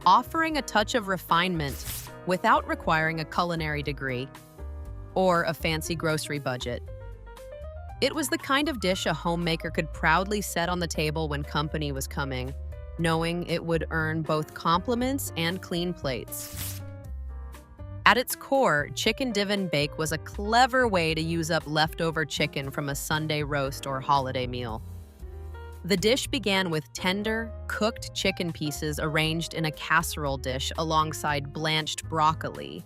offering a touch of refinement without requiring a culinary degree or a fancy grocery budget. It was the kind of dish a homemaker could proudly set on the table when company was coming, knowing it would earn both compliments and clean plates. At its core, chicken divan bake was a clever way to use up leftover chicken from a Sunday roast or holiday meal. The dish began with tender, cooked chicken pieces arranged in a casserole dish alongside blanched broccoli,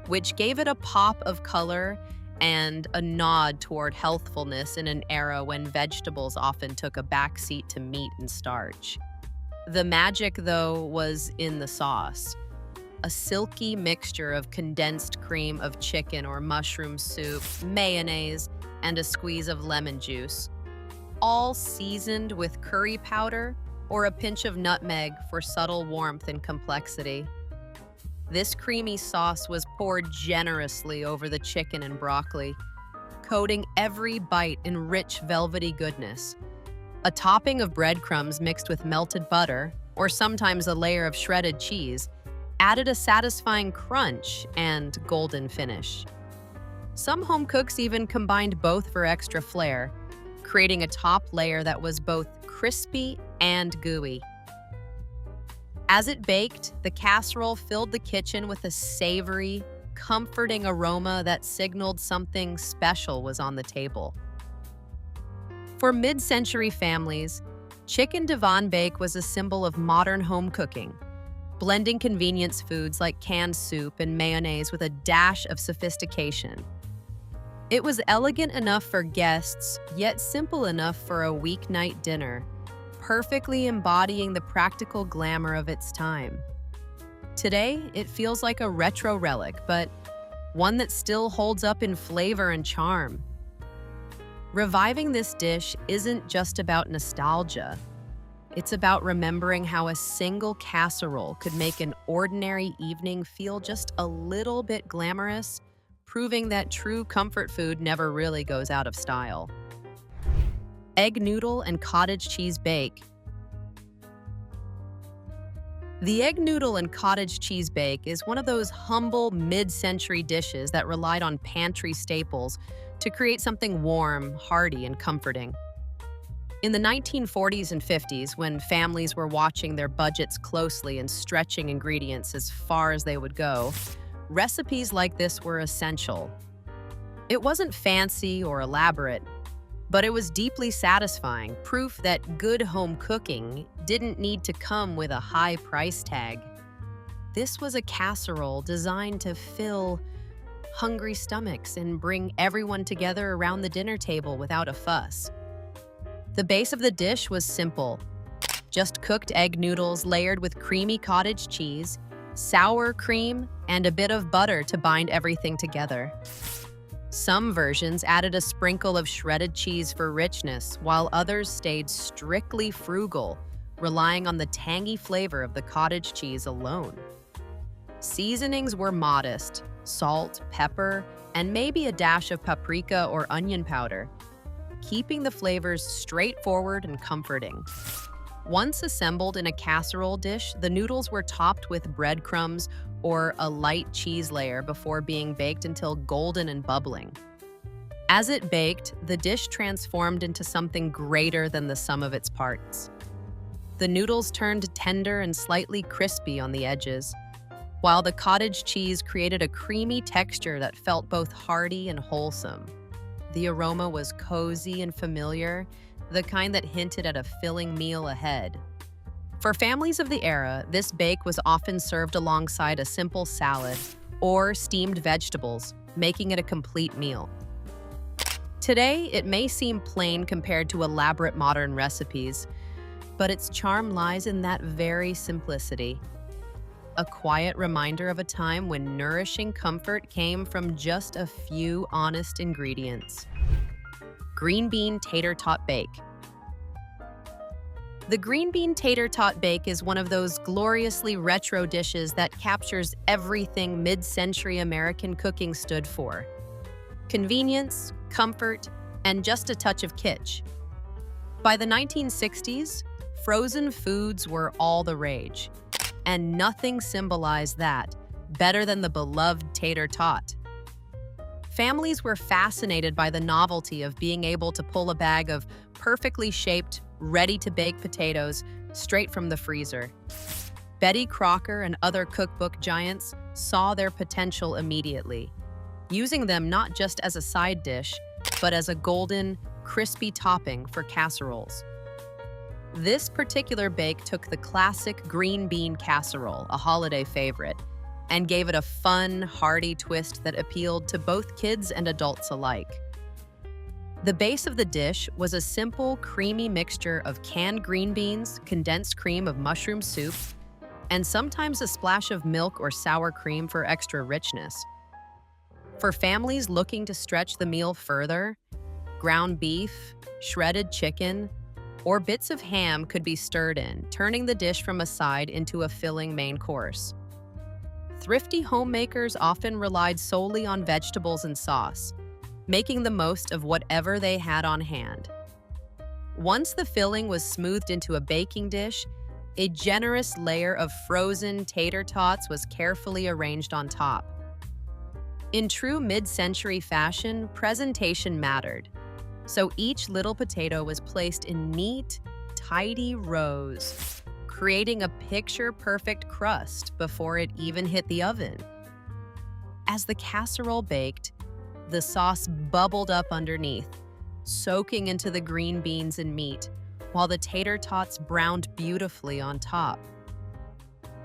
which gave it a pop of color and a nod toward healthfulness in an era when vegetables often took a backseat to meat and starch. The magic, though, was in the sauce. A silky mixture of condensed cream of chicken or mushroom soup, mayonnaise, and a squeeze of lemon juice, all seasoned with curry powder or a pinch of nutmeg for subtle warmth and complexity. This creamy sauce was poured generously over the chicken and broccoli, coating every bite in rich, velvety goodness. A topping of breadcrumbs mixed with melted butter, or sometimes a layer of shredded cheese, added a satisfying crunch and golden finish. Some home cooks even combined both for extra flair, creating a top layer that was both crispy and gooey. As it baked, the casserole filled the kitchen with a savory, comforting aroma that signaled something special was on the table. For mid-century families, chicken divan bake was a symbol of modern home cooking, blending convenience foods like canned soup and mayonnaise with a dash of sophistication. It was elegant enough for guests, yet simple enough for a weeknight dinner, perfectly embodying the practical glamour of its time. Today, it feels like a retro relic, but one that still holds up in flavor and charm. Reviving this dish isn't just about nostalgia. It's about remembering how a single casserole could make an ordinary evening feel just a little bit glamorous, proving that true comfort food never really goes out of style. Egg noodle and cottage cheese bake. The egg noodle and cottage cheese bake is one of those humble mid-century dishes that relied on pantry staples to create something warm, hearty, and comforting. In the 1940s and 50s, when families were watching their budgets closely and stretching ingredients as far as they would go, recipes like this were essential. It wasn't fancy or elaborate, but it was deeply satisfying, proof that good home cooking didn't need to come with a high price tag. This was a casserole designed to fill hungry stomachs and bring everyone together around the dinner table without a fuss. The base of the dish was simple: just cooked egg noodles layered with creamy cottage cheese, sour cream, and a bit of butter to bind everything together. Some versions added a sprinkle of shredded cheese for richness, while others stayed strictly frugal, relying on the tangy flavor of the cottage cheese alone. Seasonings were modest: salt, pepper, and maybe a dash of paprika or onion powder, keeping the flavors straightforward and comforting. Once assembled in a casserole dish, the noodles were topped with breadcrumbs or a light cheese layer before being baked until golden and bubbling. As it baked, the dish transformed into something greater than the sum of its parts. The noodles turned tender and slightly crispy on the edges, while the cottage cheese created a creamy texture that felt both hearty and wholesome. The aroma was cozy and familiar, the kind that hinted at a filling meal ahead. For families of the era, this bake was often served alongside a simple salad or steamed vegetables, making it a complete meal. Today, it may seem plain compared to elaborate modern recipes, but its charm lies in that very simplicity. A quiet reminder of a time when nourishing comfort came from just a few honest ingredients. Green bean tater tot bake. The green bean tater tot bake is one of those gloriously retro dishes that captures everything mid-century American cooking stood for: convenience, comfort, and just a touch of kitsch. By the 1960s, frozen foods were all the rage, and nothing symbolized that better than the beloved tater tot. Families were fascinated by the novelty of being able to pull a bag of perfectly shaped, ready-to-bake potatoes straight from the freezer. Betty Crocker and other cookbook giants saw their potential immediately, using them not just as a side dish, but as a golden, crispy topping for casseroles. This particular bake took the classic green bean casserole, a holiday favorite, and gave it a fun, hearty twist that appealed to both kids and adults alike. The base of the dish was a simple, creamy mixture of canned green beans, condensed cream of mushroom soup, and sometimes a splash of milk or sour cream for extra richness. For families looking to stretch the meal further, ground beef, shredded chicken, or bits of ham could be stirred in, turning the dish from a side into a filling main course. Thrifty homemakers often relied solely on vegetables and sauce, making the most of whatever they had on hand. Once the filling was smoothed into a baking dish, a generous layer of frozen tater tots was carefully arranged on top. In true mid-century fashion, presentation mattered, so each little potato was placed in neat, tidy rows, creating a picture-perfect crust before it even hit the oven. As the casserole baked, the sauce bubbled up underneath, soaking into the green beans and meat, while the tater tots browned beautifully on top.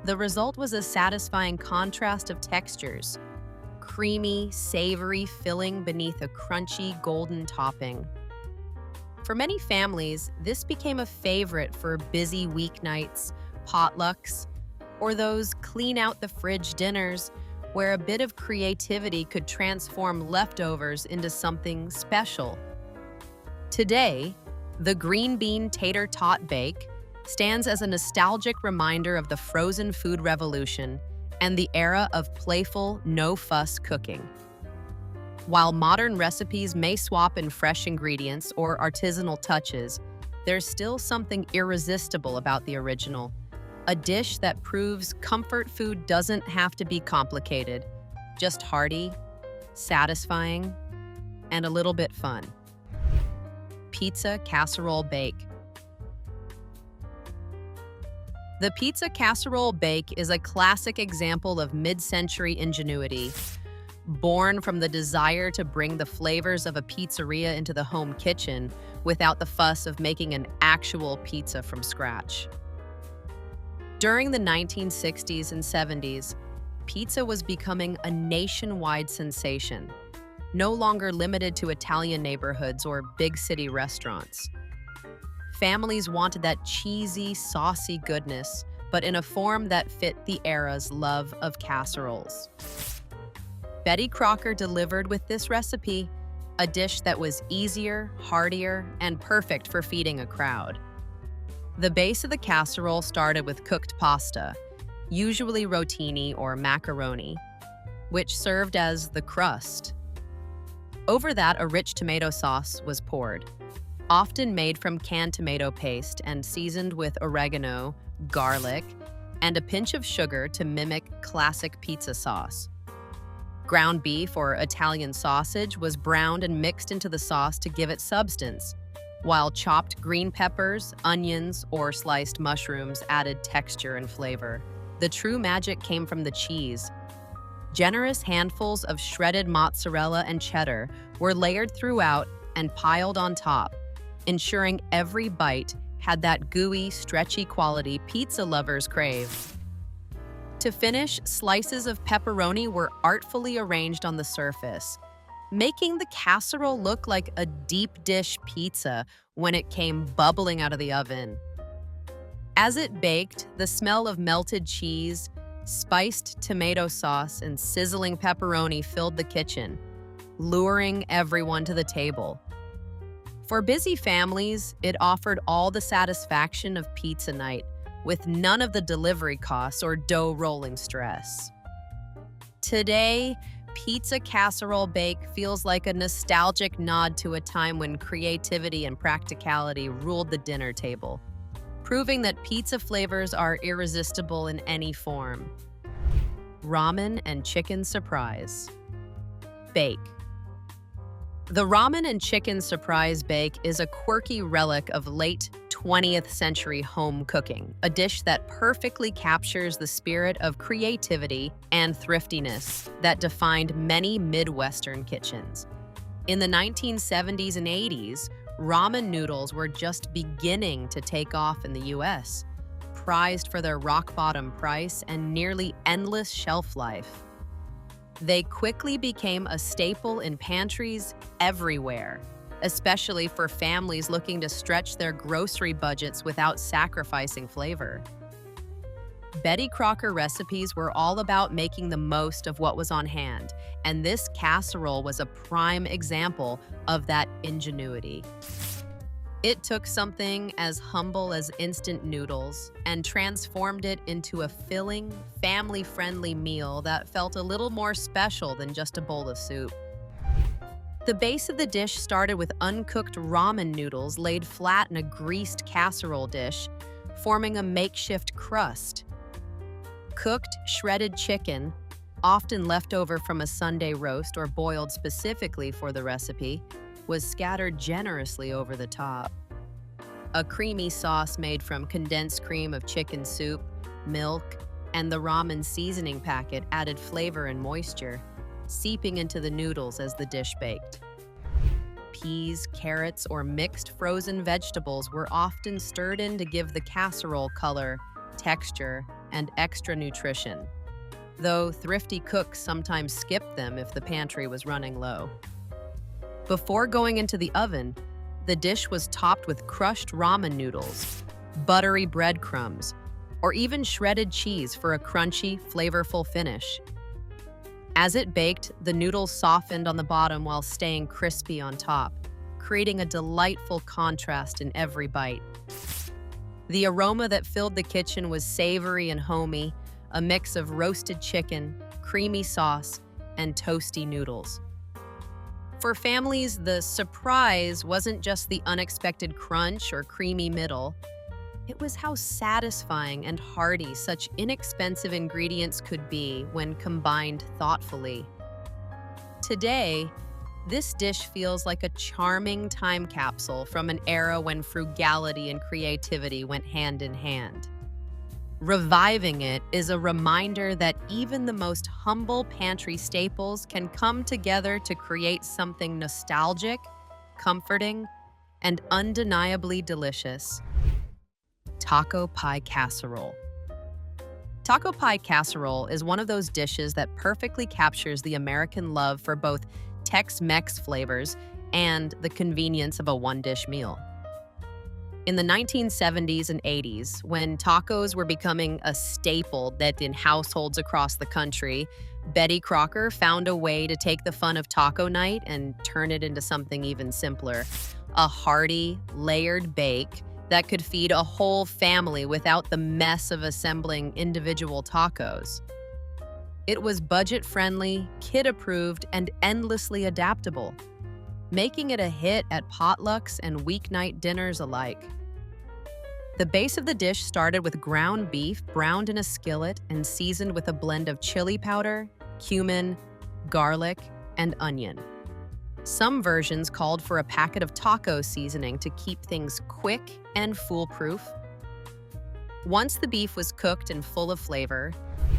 The result was a satisfying contrast of textures, creamy, savory filling beneath a crunchy, golden topping. For many families, this became a favorite for busy weeknights, potlucks, or those clean-out-the-fridge dinners where a bit of creativity could transform leftovers into something special. Today, the green bean tater tot bake stands as a nostalgic reminder of the frozen food revolution and the era of playful, no-fuss cooking. While modern recipes may swap in fresh ingredients or artisanal touches, there's still something irresistible about the original. A dish that proves comfort food doesn't have to be complicated, just hearty, satisfying, and a little bit fun. Pizza casserole bake. The pizza casserole bake is a classic example of mid-century ingenuity, born from the desire to bring the flavors of a pizzeria into the home kitchen without the fuss of making an actual pizza from scratch. During the 1960s and 70s, pizza was becoming a nationwide sensation, no longer limited to Italian neighborhoods or big city restaurants. Families wanted that cheesy, saucy goodness, but in a form that fit the era's love of casseroles. Betty Crocker delivered with this recipe, a dish that was easier, heartier, and perfect for feeding a crowd. The base of the casserole started with cooked pasta, usually rotini or macaroni, which served as the crust. Over that, a rich tomato sauce was poured, often made from canned tomato paste and seasoned with oregano, garlic, and a pinch of sugar to mimic classic pizza sauce. Ground beef or Italian sausage was browned and mixed into the sauce to give it substance, while chopped green peppers, onions, or sliced mushrooms added texture and flavor. The true magic came from the cheese. Generous handfuls of shredded mozzarella and cheddar were layered throughout and piled on top, ensuring every bite had that gooey, stretchy quality pizza lovers crave. To finish, slices of pepperoni were artfully arranged on the surface, making the casserole look like a deep dish pizza when it came bubbling out of the oven. As it baked, the smell of melted cheese, spiced tomato sauce, and sizzling pepperoni filled the kitchen, luring everyone to the table. For busy families, it offered all the satisfaction of pizza night, with none of the delivery costs or dough rolling stress. Today, pizza casserole bake feels like a nostalgic nod to a time when creativity and practicality ruled the dinner table, proving that pizza flavors are irresistible in any form. Ramen and chicken surprise bake. The ramen and chicken surprise bake is a quirky relic of late 20th century home cooking, a dish that perfectly captures the spirit of creativity and thriftiness that defined many Midwestern kitchens. In the 1970s and 80s, ramen noodles were just beginning to take off in the US, prized for their rock-bottom price and nearly endless shelf life. They quickly became a staple in pantries everywhere, especially for families looking to stretch their grocery budgets without sacrificing flavor. Betty Crocker recipes were all about making the most of what was on hand, and this casserole was a prime example of that ingenuity. It took something as humble as instant noodles and transformed it into a filling, family-friendly meal that felt a little more special than just a bowl of soup. The base of the dish started with uncooked ramen noodles laid flat in a greased casserole dish, forming a makeshift crust. Cooked, shredded chicken, often left over from a Sunday roast or boiled specifically for the recipe, was scattered generously over the top. A creamy sauce made from condensed cream of chicken soup, milk, and the ramen seasoning packet added flavor and moisture, seeping into the noodles as the dish baked. Peas, carrots, or mixed frozen vegetables were often stirred in to give the casserole color, texture, and extra nutrition, though thrifty cooks sometimes skipped them if the pantry was running low. Before going into the oven, the dish was topped with crushed ramen noodles, buttery breadcrumbs, or even shredded cheese for a crunchy, flavorful finish. As it baked, the noodles softened on the bottom while staying crispy on top, creating a delightful contrast in every bite. The aroma that filled the kitchen was savory and homey, a mix of roasted chicken, creamy sauce, and toasty noodles. For families, the surprise wasn't just the unexpected crunch or creamy middle. It was how satisfying and hearty such inexpensive ingredients could be when combined thoughtfully. Today, this dish feels like a charming time capsule from an era when frugality and creativity went hand in hand. Reviving it is a reminder that even the most humble pantry staples can come together to create something nostalgic, comforting, and undeniably delicious. Taco pie casserole. Taco pie casserole is one of those dishes that perfectly captures the American love for both Tex-Mex flavors and the convenience of a one-dish meal. In the 1970s and 80s, when tacos were becoming a staple that in households across the country, Betty Crocker found a way to take the fun of taco night and turn it into something even simpler: a hearty, layered bake that could feed a whole family without the mess of assembling individual tacos. It was budget-friendly, kid-approved, and endlessly adaptable, making it a hit at potlucks and weeknight dinners alike. The base of the dish started with ground beef browned in a skillet and seasoned with a blend of chili powder, cumin, garlic, and onion. Some versions called for a packet of taco seasoning to keep things quick and foolproof. Once the beef was cooked and full of flavor,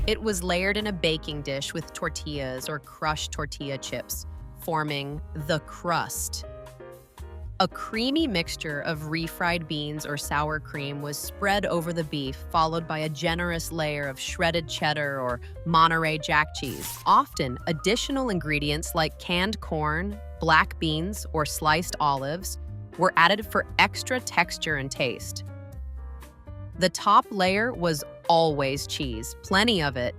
it was layered in a baking dish with tortillas or crushed tortilla chips, forming the crust. A creamy mixture of refried beans or sour cream was spread over the beef, followed by a generous layer of shredded cheddar or Monterey Jack cheese. Often, additional ingredients like canned corn, black beans, or sliced olives were added for extra texture and taste. The top layer was always cheese, plenty of it,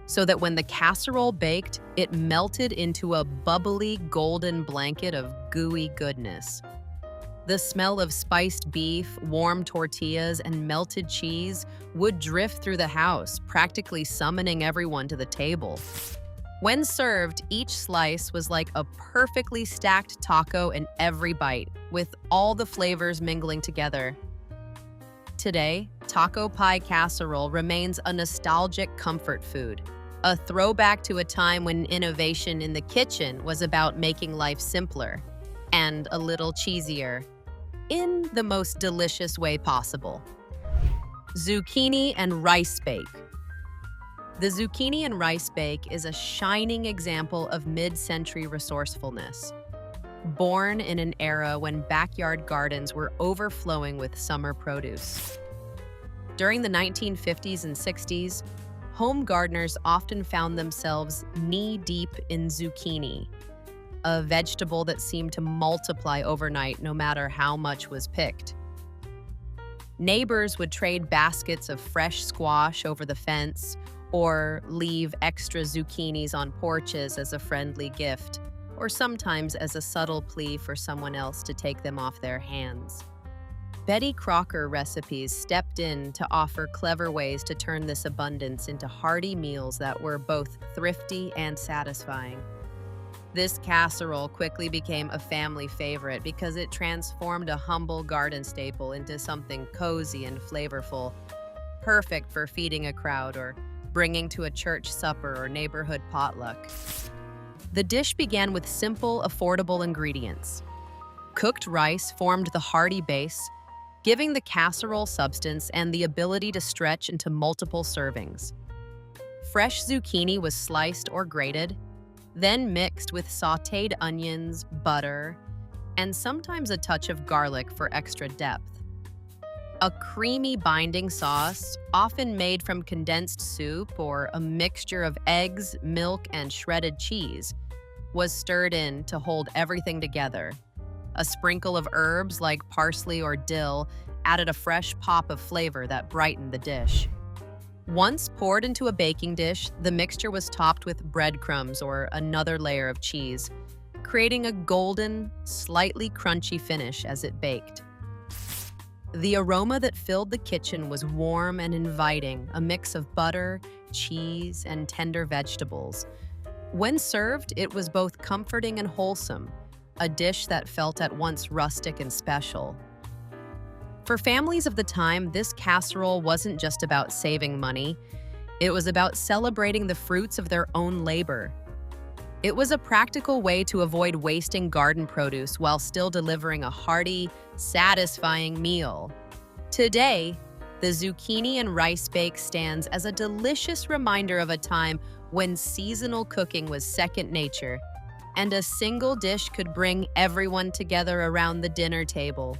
so that when the casserole baked, it melted into a bubbly golden blanket of gooey goodness. The smell of spiced beef, warm tortillas, and melted cheese would drift through the house, practically summoning everyone to the table. When served, each slice was like a perfectly stacked taco in every bite, with all the flavors mingling together. Today, taco pie casserole remains a nostalgic comfort food, a throwback to a time when innovation in the kitchen was about making life simpler and a little cheesier, in the most delicious way possible. Zucchini and rice bake. The zucchini and rice bake is a shining example of mid-century resourcefulness. Born in an era when backyard gardens were overflowing with summer produce. During the 1950s and 60s, home gardeners often found themselves knee-deep in zucchini, a vegetable that seemed to multiply overnight no matter how much was picked. Neighbors would trade baskets of fresh squash over the fence or leave extra zucchinis on porches as a friendly gift, or sometimes as a subtle plea for someone else to take them off their hands. Betty Crocker recipes stepped in to offer clever ways to turn this abundance into hearty meals that were both thrifty and satisfying. This casserole quickly became a family favorite because it transformed a humble garden staple into something cozy and flavorful, perfect for feeding a crowd or bringing to a church supper or neighborhood potluck. The dish began with simple, affordable ingredients. Cooked rice formed the hearty base, giving the casserole substance and the ability to stretch into multiple servings. Fresh zucchini was sliced or grated, then mixed with sautéed onions, butter, and sometimes a touch of garlic for extra depth. A creamy binding sauce, often made from condensed soup or a mixture of eggs, milk, and shredded cheese, was stirred in to hold everything together. A sprinkle of herbs like parsley or dill added a fresh pop of flavor that brightened the dish. Once poured into a baking dish, the mixture was topped with breadcrumbs or another layer of cheese, creating a golden, slightly crunchy finish as it baked. The aroma that filled the kitchen was warm and inviting, a mix of butter, cheese, and tender vegetables. When served, it was both comforting and wholesome, a dish that felt at once rustic and special. For families of the time, this casserole wasn't just about saving money. It was about celebrating the fruits of their own labor. It was a practical way to avoid wasting garden produce while still delivering a hearty, satisfying meal. Today, the zucchini and rice bake stands as a delicious reminder of a time when seasonal cooking was second nature, and a single dish could bring everyone together around the dinner table.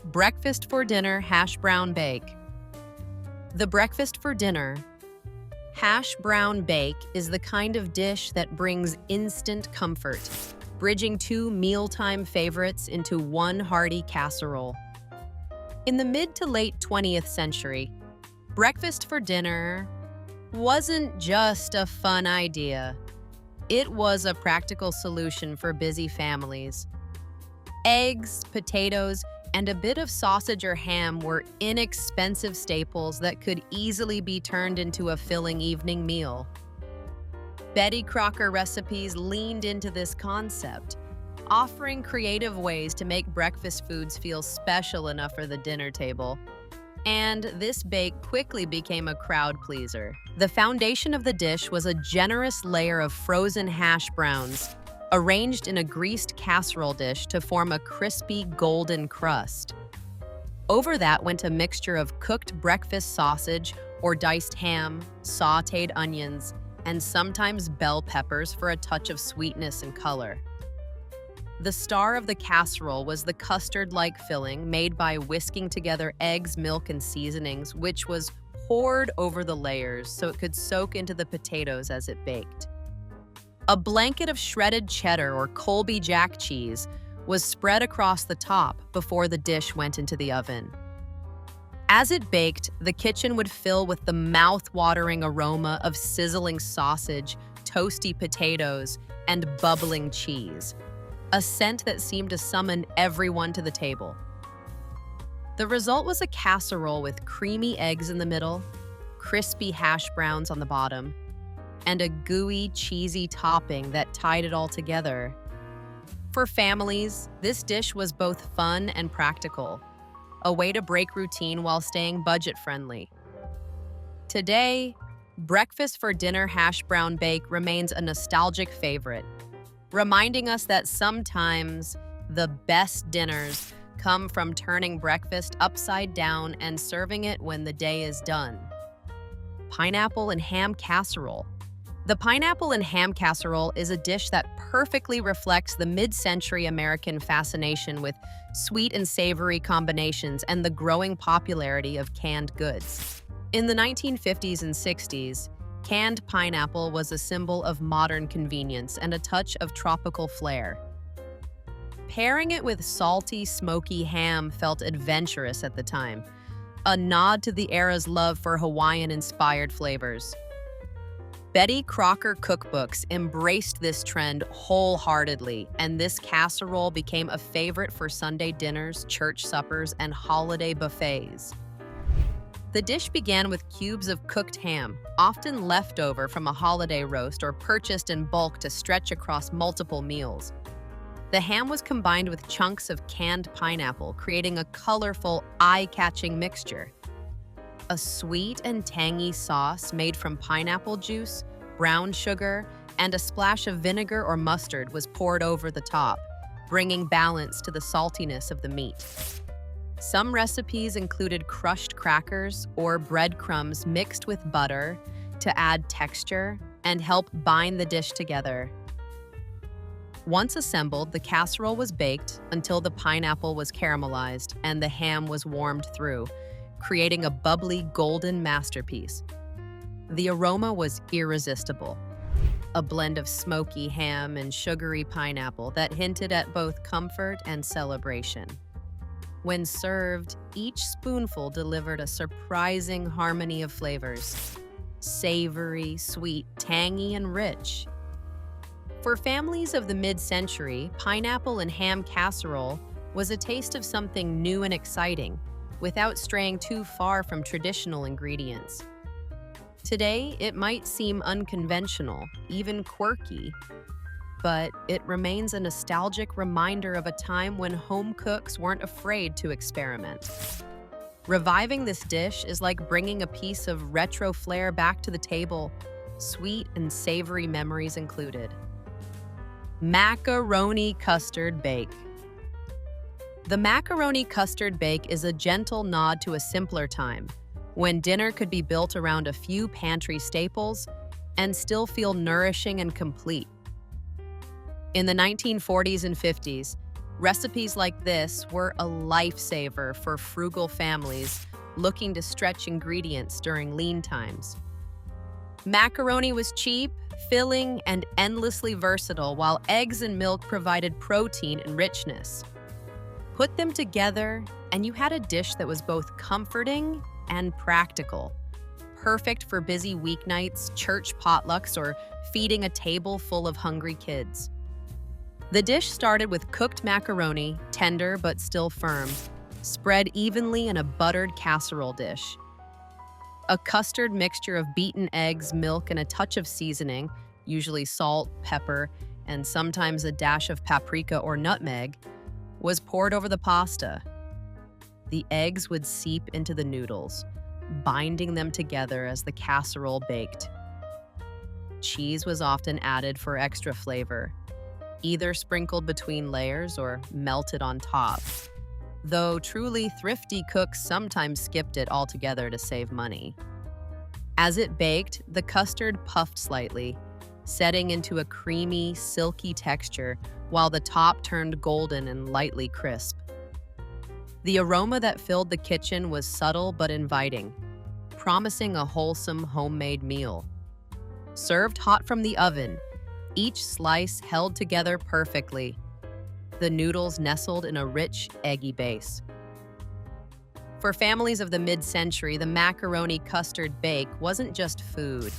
Breakfast for dinner hash brown bake. The breakfast for dinner hash brown bake is the kind of dish that brings instant comfort, bridging two mealtime favorites into one hearty casserole. In the mid to late 20th century, breakfast for dinner wasn't just a fun idea. It was a practical solution for busy families. Eggs, potatoes, and a bit of sausage or ham were inexpensive staples that could easily be turned into a filling evening meal. Betty Crocker recipes leaned into this concept, offering creative ways to make breakfast foods feel special enough for the dinner table. And this bake quickly became a crowd pleaser. The foundation of the dish was a generous layer of frozen hash browns, arranged in a greased casserole dish to form a crispy golden crust. Over that went a mixture of cooked breakfast sausage or diced ham, sautéed onions, and sometimes bell peppers for a touch of sweetness and color. The star of the casserole was the custard-like filling made by whisking together eggs, milk, and seasonings, which was poured over the layers so it could soak into the potatoes as it baked. A blanket of shredded cheddar or Colby Jack cheese was spread across the top before the dish went into the oven. As it baked, the kitchen would fill with the mouth-watering aroma of sizzling sausage, toasty potatoes, and bubbling cheese, a scent that seemed to summon everyone to the table. The result was a casserole with creamy eggs in the middle, crispy hash browns on the bottom, and a gooey, cheesy topping that tied it all together. For families, this dish was both fun and practical, a way to break routine while staying budget-friendly. Today, breakfast for dinner hash brown bake remains a nostalgic favorite, reminding us that sometimes the best dinners come from turning breakfast upside down and serving it when the day is done. Pineapple and ham casserole. The pineapple and ham casserole is a dish that perfectly reflects the mid-century American fascination with sweet and savory combinations and the growing popularity of canned goods. In the 1950s and 60s, canned pineapple was a symbol of modern convenience and a touch of tropical flair. Pairing it with salty, smoky ham felt adventurous at the time, a nod to the era's love for Hawaiian-inspired flavors. Betty Crocker cookbooks embraced this trend wholeheartedly, and this casserole became a favorite for Sunday dinners, church suppers, and holiday buffets. The dish began with cubes of cooked ham, often leftover from a holiday roast or purchased in bulk to stretch across multiple meals. The ham was combined with chunks of canned pineapple, creating a colorful, eye-catching mixture. A sweet and tangy sauce made from pineapple juice, brown sugar, and a splash of vinegar or mustard was poured over the top, bringing balance to the saltiness of the meat. Some recipes included crushed crackers or breadcrumbs mixed with butter to add texture and help bind the dish together. Once assembled, the casserole was baked until the pineapple was caramelized and the ham was warmed through, creating a bubbly golden masterpiece. The aroma was irresistible, a blend of smoky ham and sugary pineapple that hinted at both comfort and celebration. When served, each spoonful delivered a surprising harmony of flavors: savory, sweet, tangy, and rich. For families of the mid-century, pineapple and ham casserole was a taste of something new and exciting, without straying too far from traditional ingredients. Today, it might seem unconventional, even quirky, but it remains a nostalgic reminder of a time when home cooks weren't afraid to experiment. Reviving this dish is like bringing a piece of retro flair back to the table, sweet and savory memories included. Macaroni custard bake. The macaroni custard bake is a gentle nod to a simpler time, when dinner could be built around a few pantry staples and still feel nourishing and complete. In the 1940s and 50s, recipes like this were a lifesaver for frugal families looking to stretch ingredients during lean times. Macaroni was cheap, filling, and endlessly versatile, while eggs and milk provided protein and richness. Put them together, and you had a dish that was both comforting and practical, perfect for busy weeknights, church potlucks, or feeding a table full of hungry kids. The dish started with cooked macaroni, tender but still firm, spread evenly in a buttered casserole dish. A custard mixture of beaten eggs, milk, and a touch of seasoning, usually salt, pepper, and sometimes a dash of paprika or nutmeg, was poured over the pasta. The eggs would seep into the noodles, binding them together as the casserole baked. Cheese was often added for extra flavor, either sprinkled between layers or melted on top, though truly thrifty cooks sometimes skipped it altogether to save money. As it baked, the custard puffed slightly, setting into a creamy, silky texture while the top turned golden and lightly crisp. The aroma that filled the kitchen was subtle but inviting, promising a wholesome homemade meal. Served hot from the oven, each slice held together perfectly, the noodles nestled in a rich, eggy base. For families of the mid-century, the macaroni custard bake wasn't just food.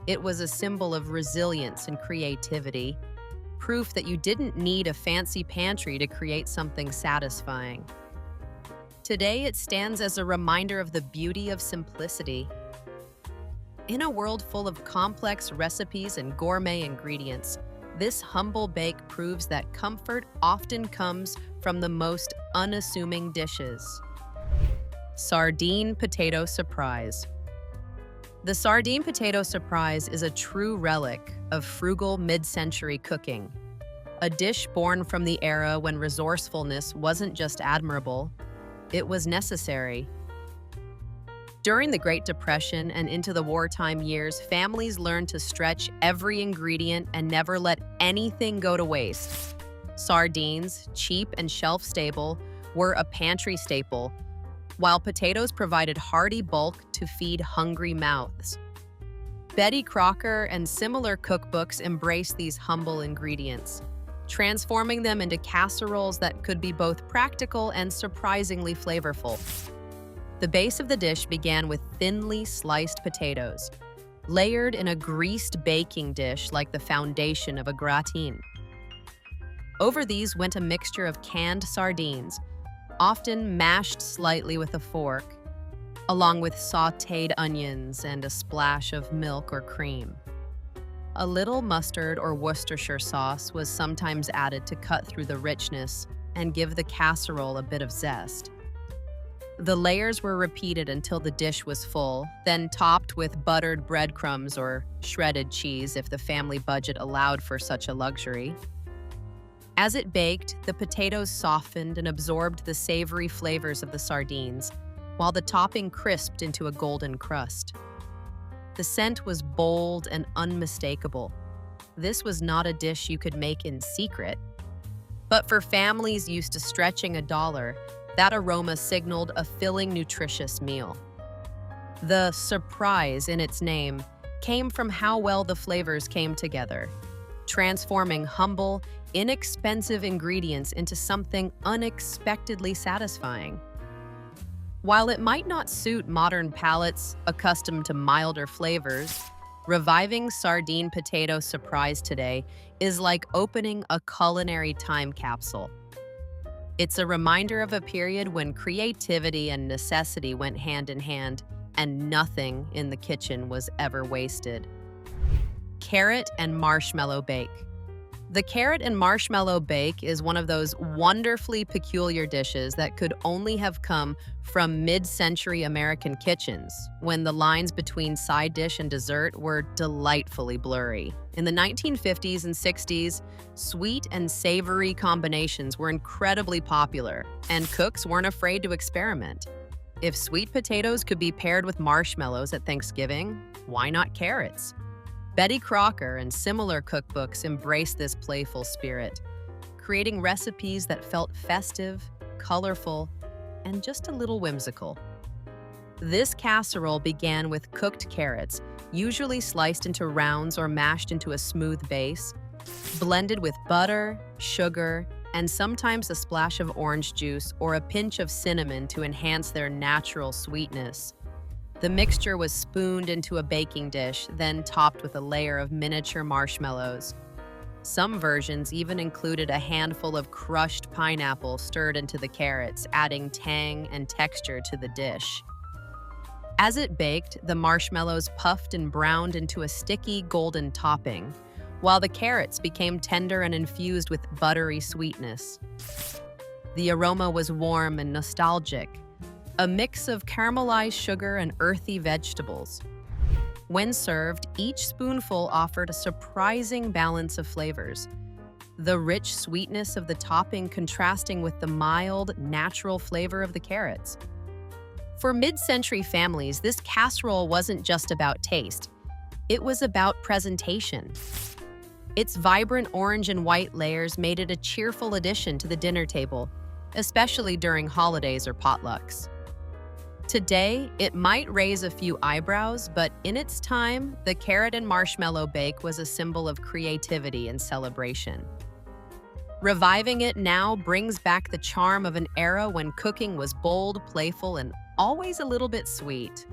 It was a symbol of resilience and creativity, proof that you didn't need a fancy pantry to create something satisfying. Today, it stands as a reminder of the beauty of simplicity. In a world full of complex recipes and gourmet ingredients, this humble bake proves that comfort often comes from the most unassuming dishes. Sardine Potato Surprise. The sardine potato surprise is a true relic of frugal mid-century cooking, a dish born from the era when resourcefulness wasn't just admirable, it was necessary. During the Great Depression and into the wartime years, families learned to stretch every ingredient and never let anything go to waste. Sardines, cheap and shelf-stable, were a pantry staple, while potatoes provided hearty bulk to feed hungry mouths. Betty Crocker and similar cookbooks embraced these humble ingredients, transforming them into casseroles that could be both practical and surprisingly flavorful. The base of the dish began with thinly sliced potatoes, layered in a greased baking dish like the foundation of a gratin. Over these went a mixture of canned sardines, often mashed slightly with a fork, along with sautéed onions and a splash of milk or cream. A little mustard or Worcestershire sauce was sometimes added to cut through the richness and give the casserole a bit of zest. The layers were repeated until the dish was full, then topped with buttered breadcrumbs or shredded cheese if the family budget allowed for such a luxury. As it baked, the potatoes softened and absorbed the savory flavors of the sardines, while the topping crisped into a golden crust. The scent was bold and unmistakable. This was not a dish you could make in secret. But for families used to stretching a dollar, that aroma signaled a filling, nutritious meal. The surprise in its name came from how well the flavors came together, transforming humble, inexpensive ingredients into something unexpectedly satisfying. While it might not suit modern palates accustomed to milder flavors, reviving sardine potato surprise today is like opening a culinary time capsule. It's a reminder of a period when creativity and necessity went hand in hand, and nothing in the kitchen was ever wasted. Carrot and marshmallow bake. The carrot and marshmallow bake is one of those wonderfully peculiar dishes that could only have come from mid-century American kitchens, when the lines between side dish and dessert were delightfully blurry. In the 1950s and 60s, sweet and savory combinations were incredibly popular, and cooks weren't afraid to experiment. If sweet potatoes could be paired with marshmallows at Thanksgiving, why not carrots? Betty Crocker and similar cookbooks embraced this playful spirit, creating recipes that felt festive, colorful, and just a little whimsical. This casserole began with cooked carrots, usually sliced into rounds or mashed into a smooth base, blended with butter, sugar, and sometimes a splash of orange juice or a pinch of cinnamon to enhance their natural sweetness. The mixture was spooned into a baking dish, then topped with a layer of miniature marshmallows. Some versions even included a handful of crushed pineapple stirred into the carrots, adding tang and texture to the dish. As it baked, the marshmallows puffed and browned into a sticky golden topping, while the carrots became tender and infused with buttery sweetness. The aroma was warm and nostalgic, a mix of caramelized sugar and earthy vegetables. When served, each spoonful offered a surprising balance of flavors, the rich sweetness of the topping contrasting with the mild, natural flavor of the carrots. For mid-century families, this casserole wasn't just about taste. It was about presentation. Its vibrant orange and white layers made it a cheerful addition to the dinner table, especially during holidays or potlucks. Today, it might raise a few eyebrows, but in its time, the carrot and marshmallow bake was a symbol of creativity and celebration. Reviving it now brings back the charm of an era when cooking was bold, playful, and always a little bit sweet.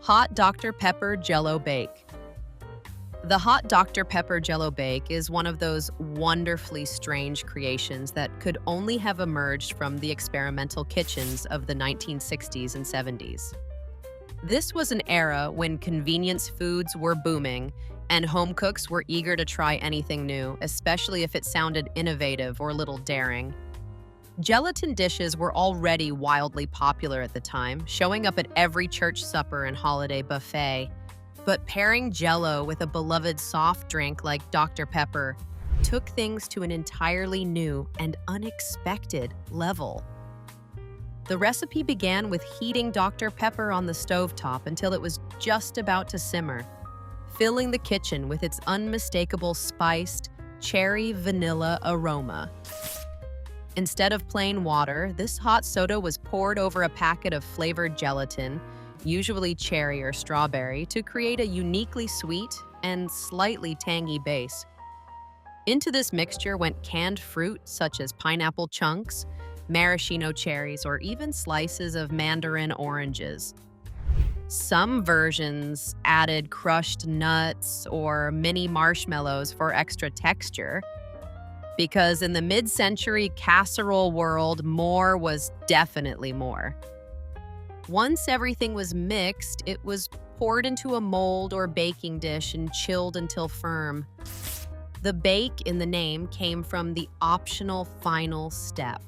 Hot Dr. Pepper Jell-O Bake. The hot Dr. Pepper Jell-O Bake is one of those wonderfully strange creations that could only have emerged from the experimental kitchens of the 1960s and 70s. This was an era when convenience foods were booming and home cooks were eager to try anything new, especially if it sounded innovative or a little daring. Gelatin dishes were already wildly popular at the time, showing up at every church supper and holiday buffet. But pairing Jell-O with a beloved soft drink like Dr. Pepper took things to an entirely new and unexpected level. The recipe began with heating Dr. Pepper on the stovetop until it was just about to simmer, filling the kitchen with its unmistakable spiced, cherry vanilla aroma. Instead of plain water, this hot soda was poured over a packet of flavored gelatin, usually cherry or strawberry, to create a uniquely sweet and slightly tangy base. Into this mixture went canned fruit such as pineapple chunks, maraschino cherries, or even slices of mandarin oranges. Some versions added crushed nuts or mini marshmallows for extra texture, because in the mid-century casserole world, more was definitely more. Once everything was mixed, it was poured into a mold or baking dish and chilled until firm. The bake in the name came from the optional final step,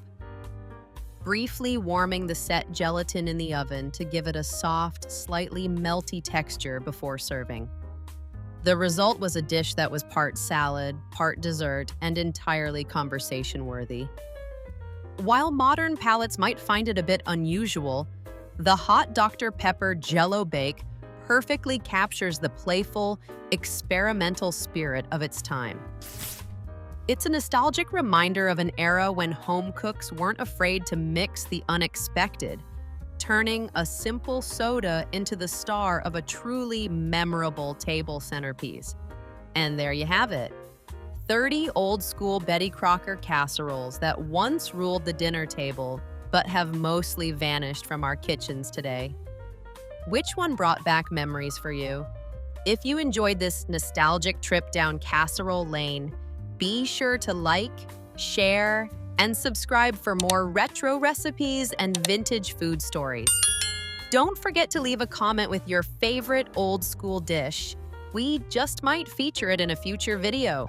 briefly warming the set gelatin in the oven to give it a soft, slightly melty texture before serving. The result was a dish that was part salad, part dessert, and entirely conversation-worthy. While modern palates might find it a bit unusual, the hot Dr. Pepper Jell-O bake perfectly captures the playful, experimental spirit of its time. It's a nostalgic reminder of an era when home cooks weren't afraid to mix the unexpected, turning a simple soda into the star of a truly memorable table centerpiece. And there you have it. 30 old-school Betty Crocker casseroles that once ruled the dinner table, but have mostly vanished from our kitchens today. Which one brought back memories for you? If you enjoyed this nostalgic trip down casserole lane, be sure to like, share, and subscribe for more retro recipes and vintage food stories. Don't forget to leave a comment with your favorite old-school dish. We just might feature it in a future video.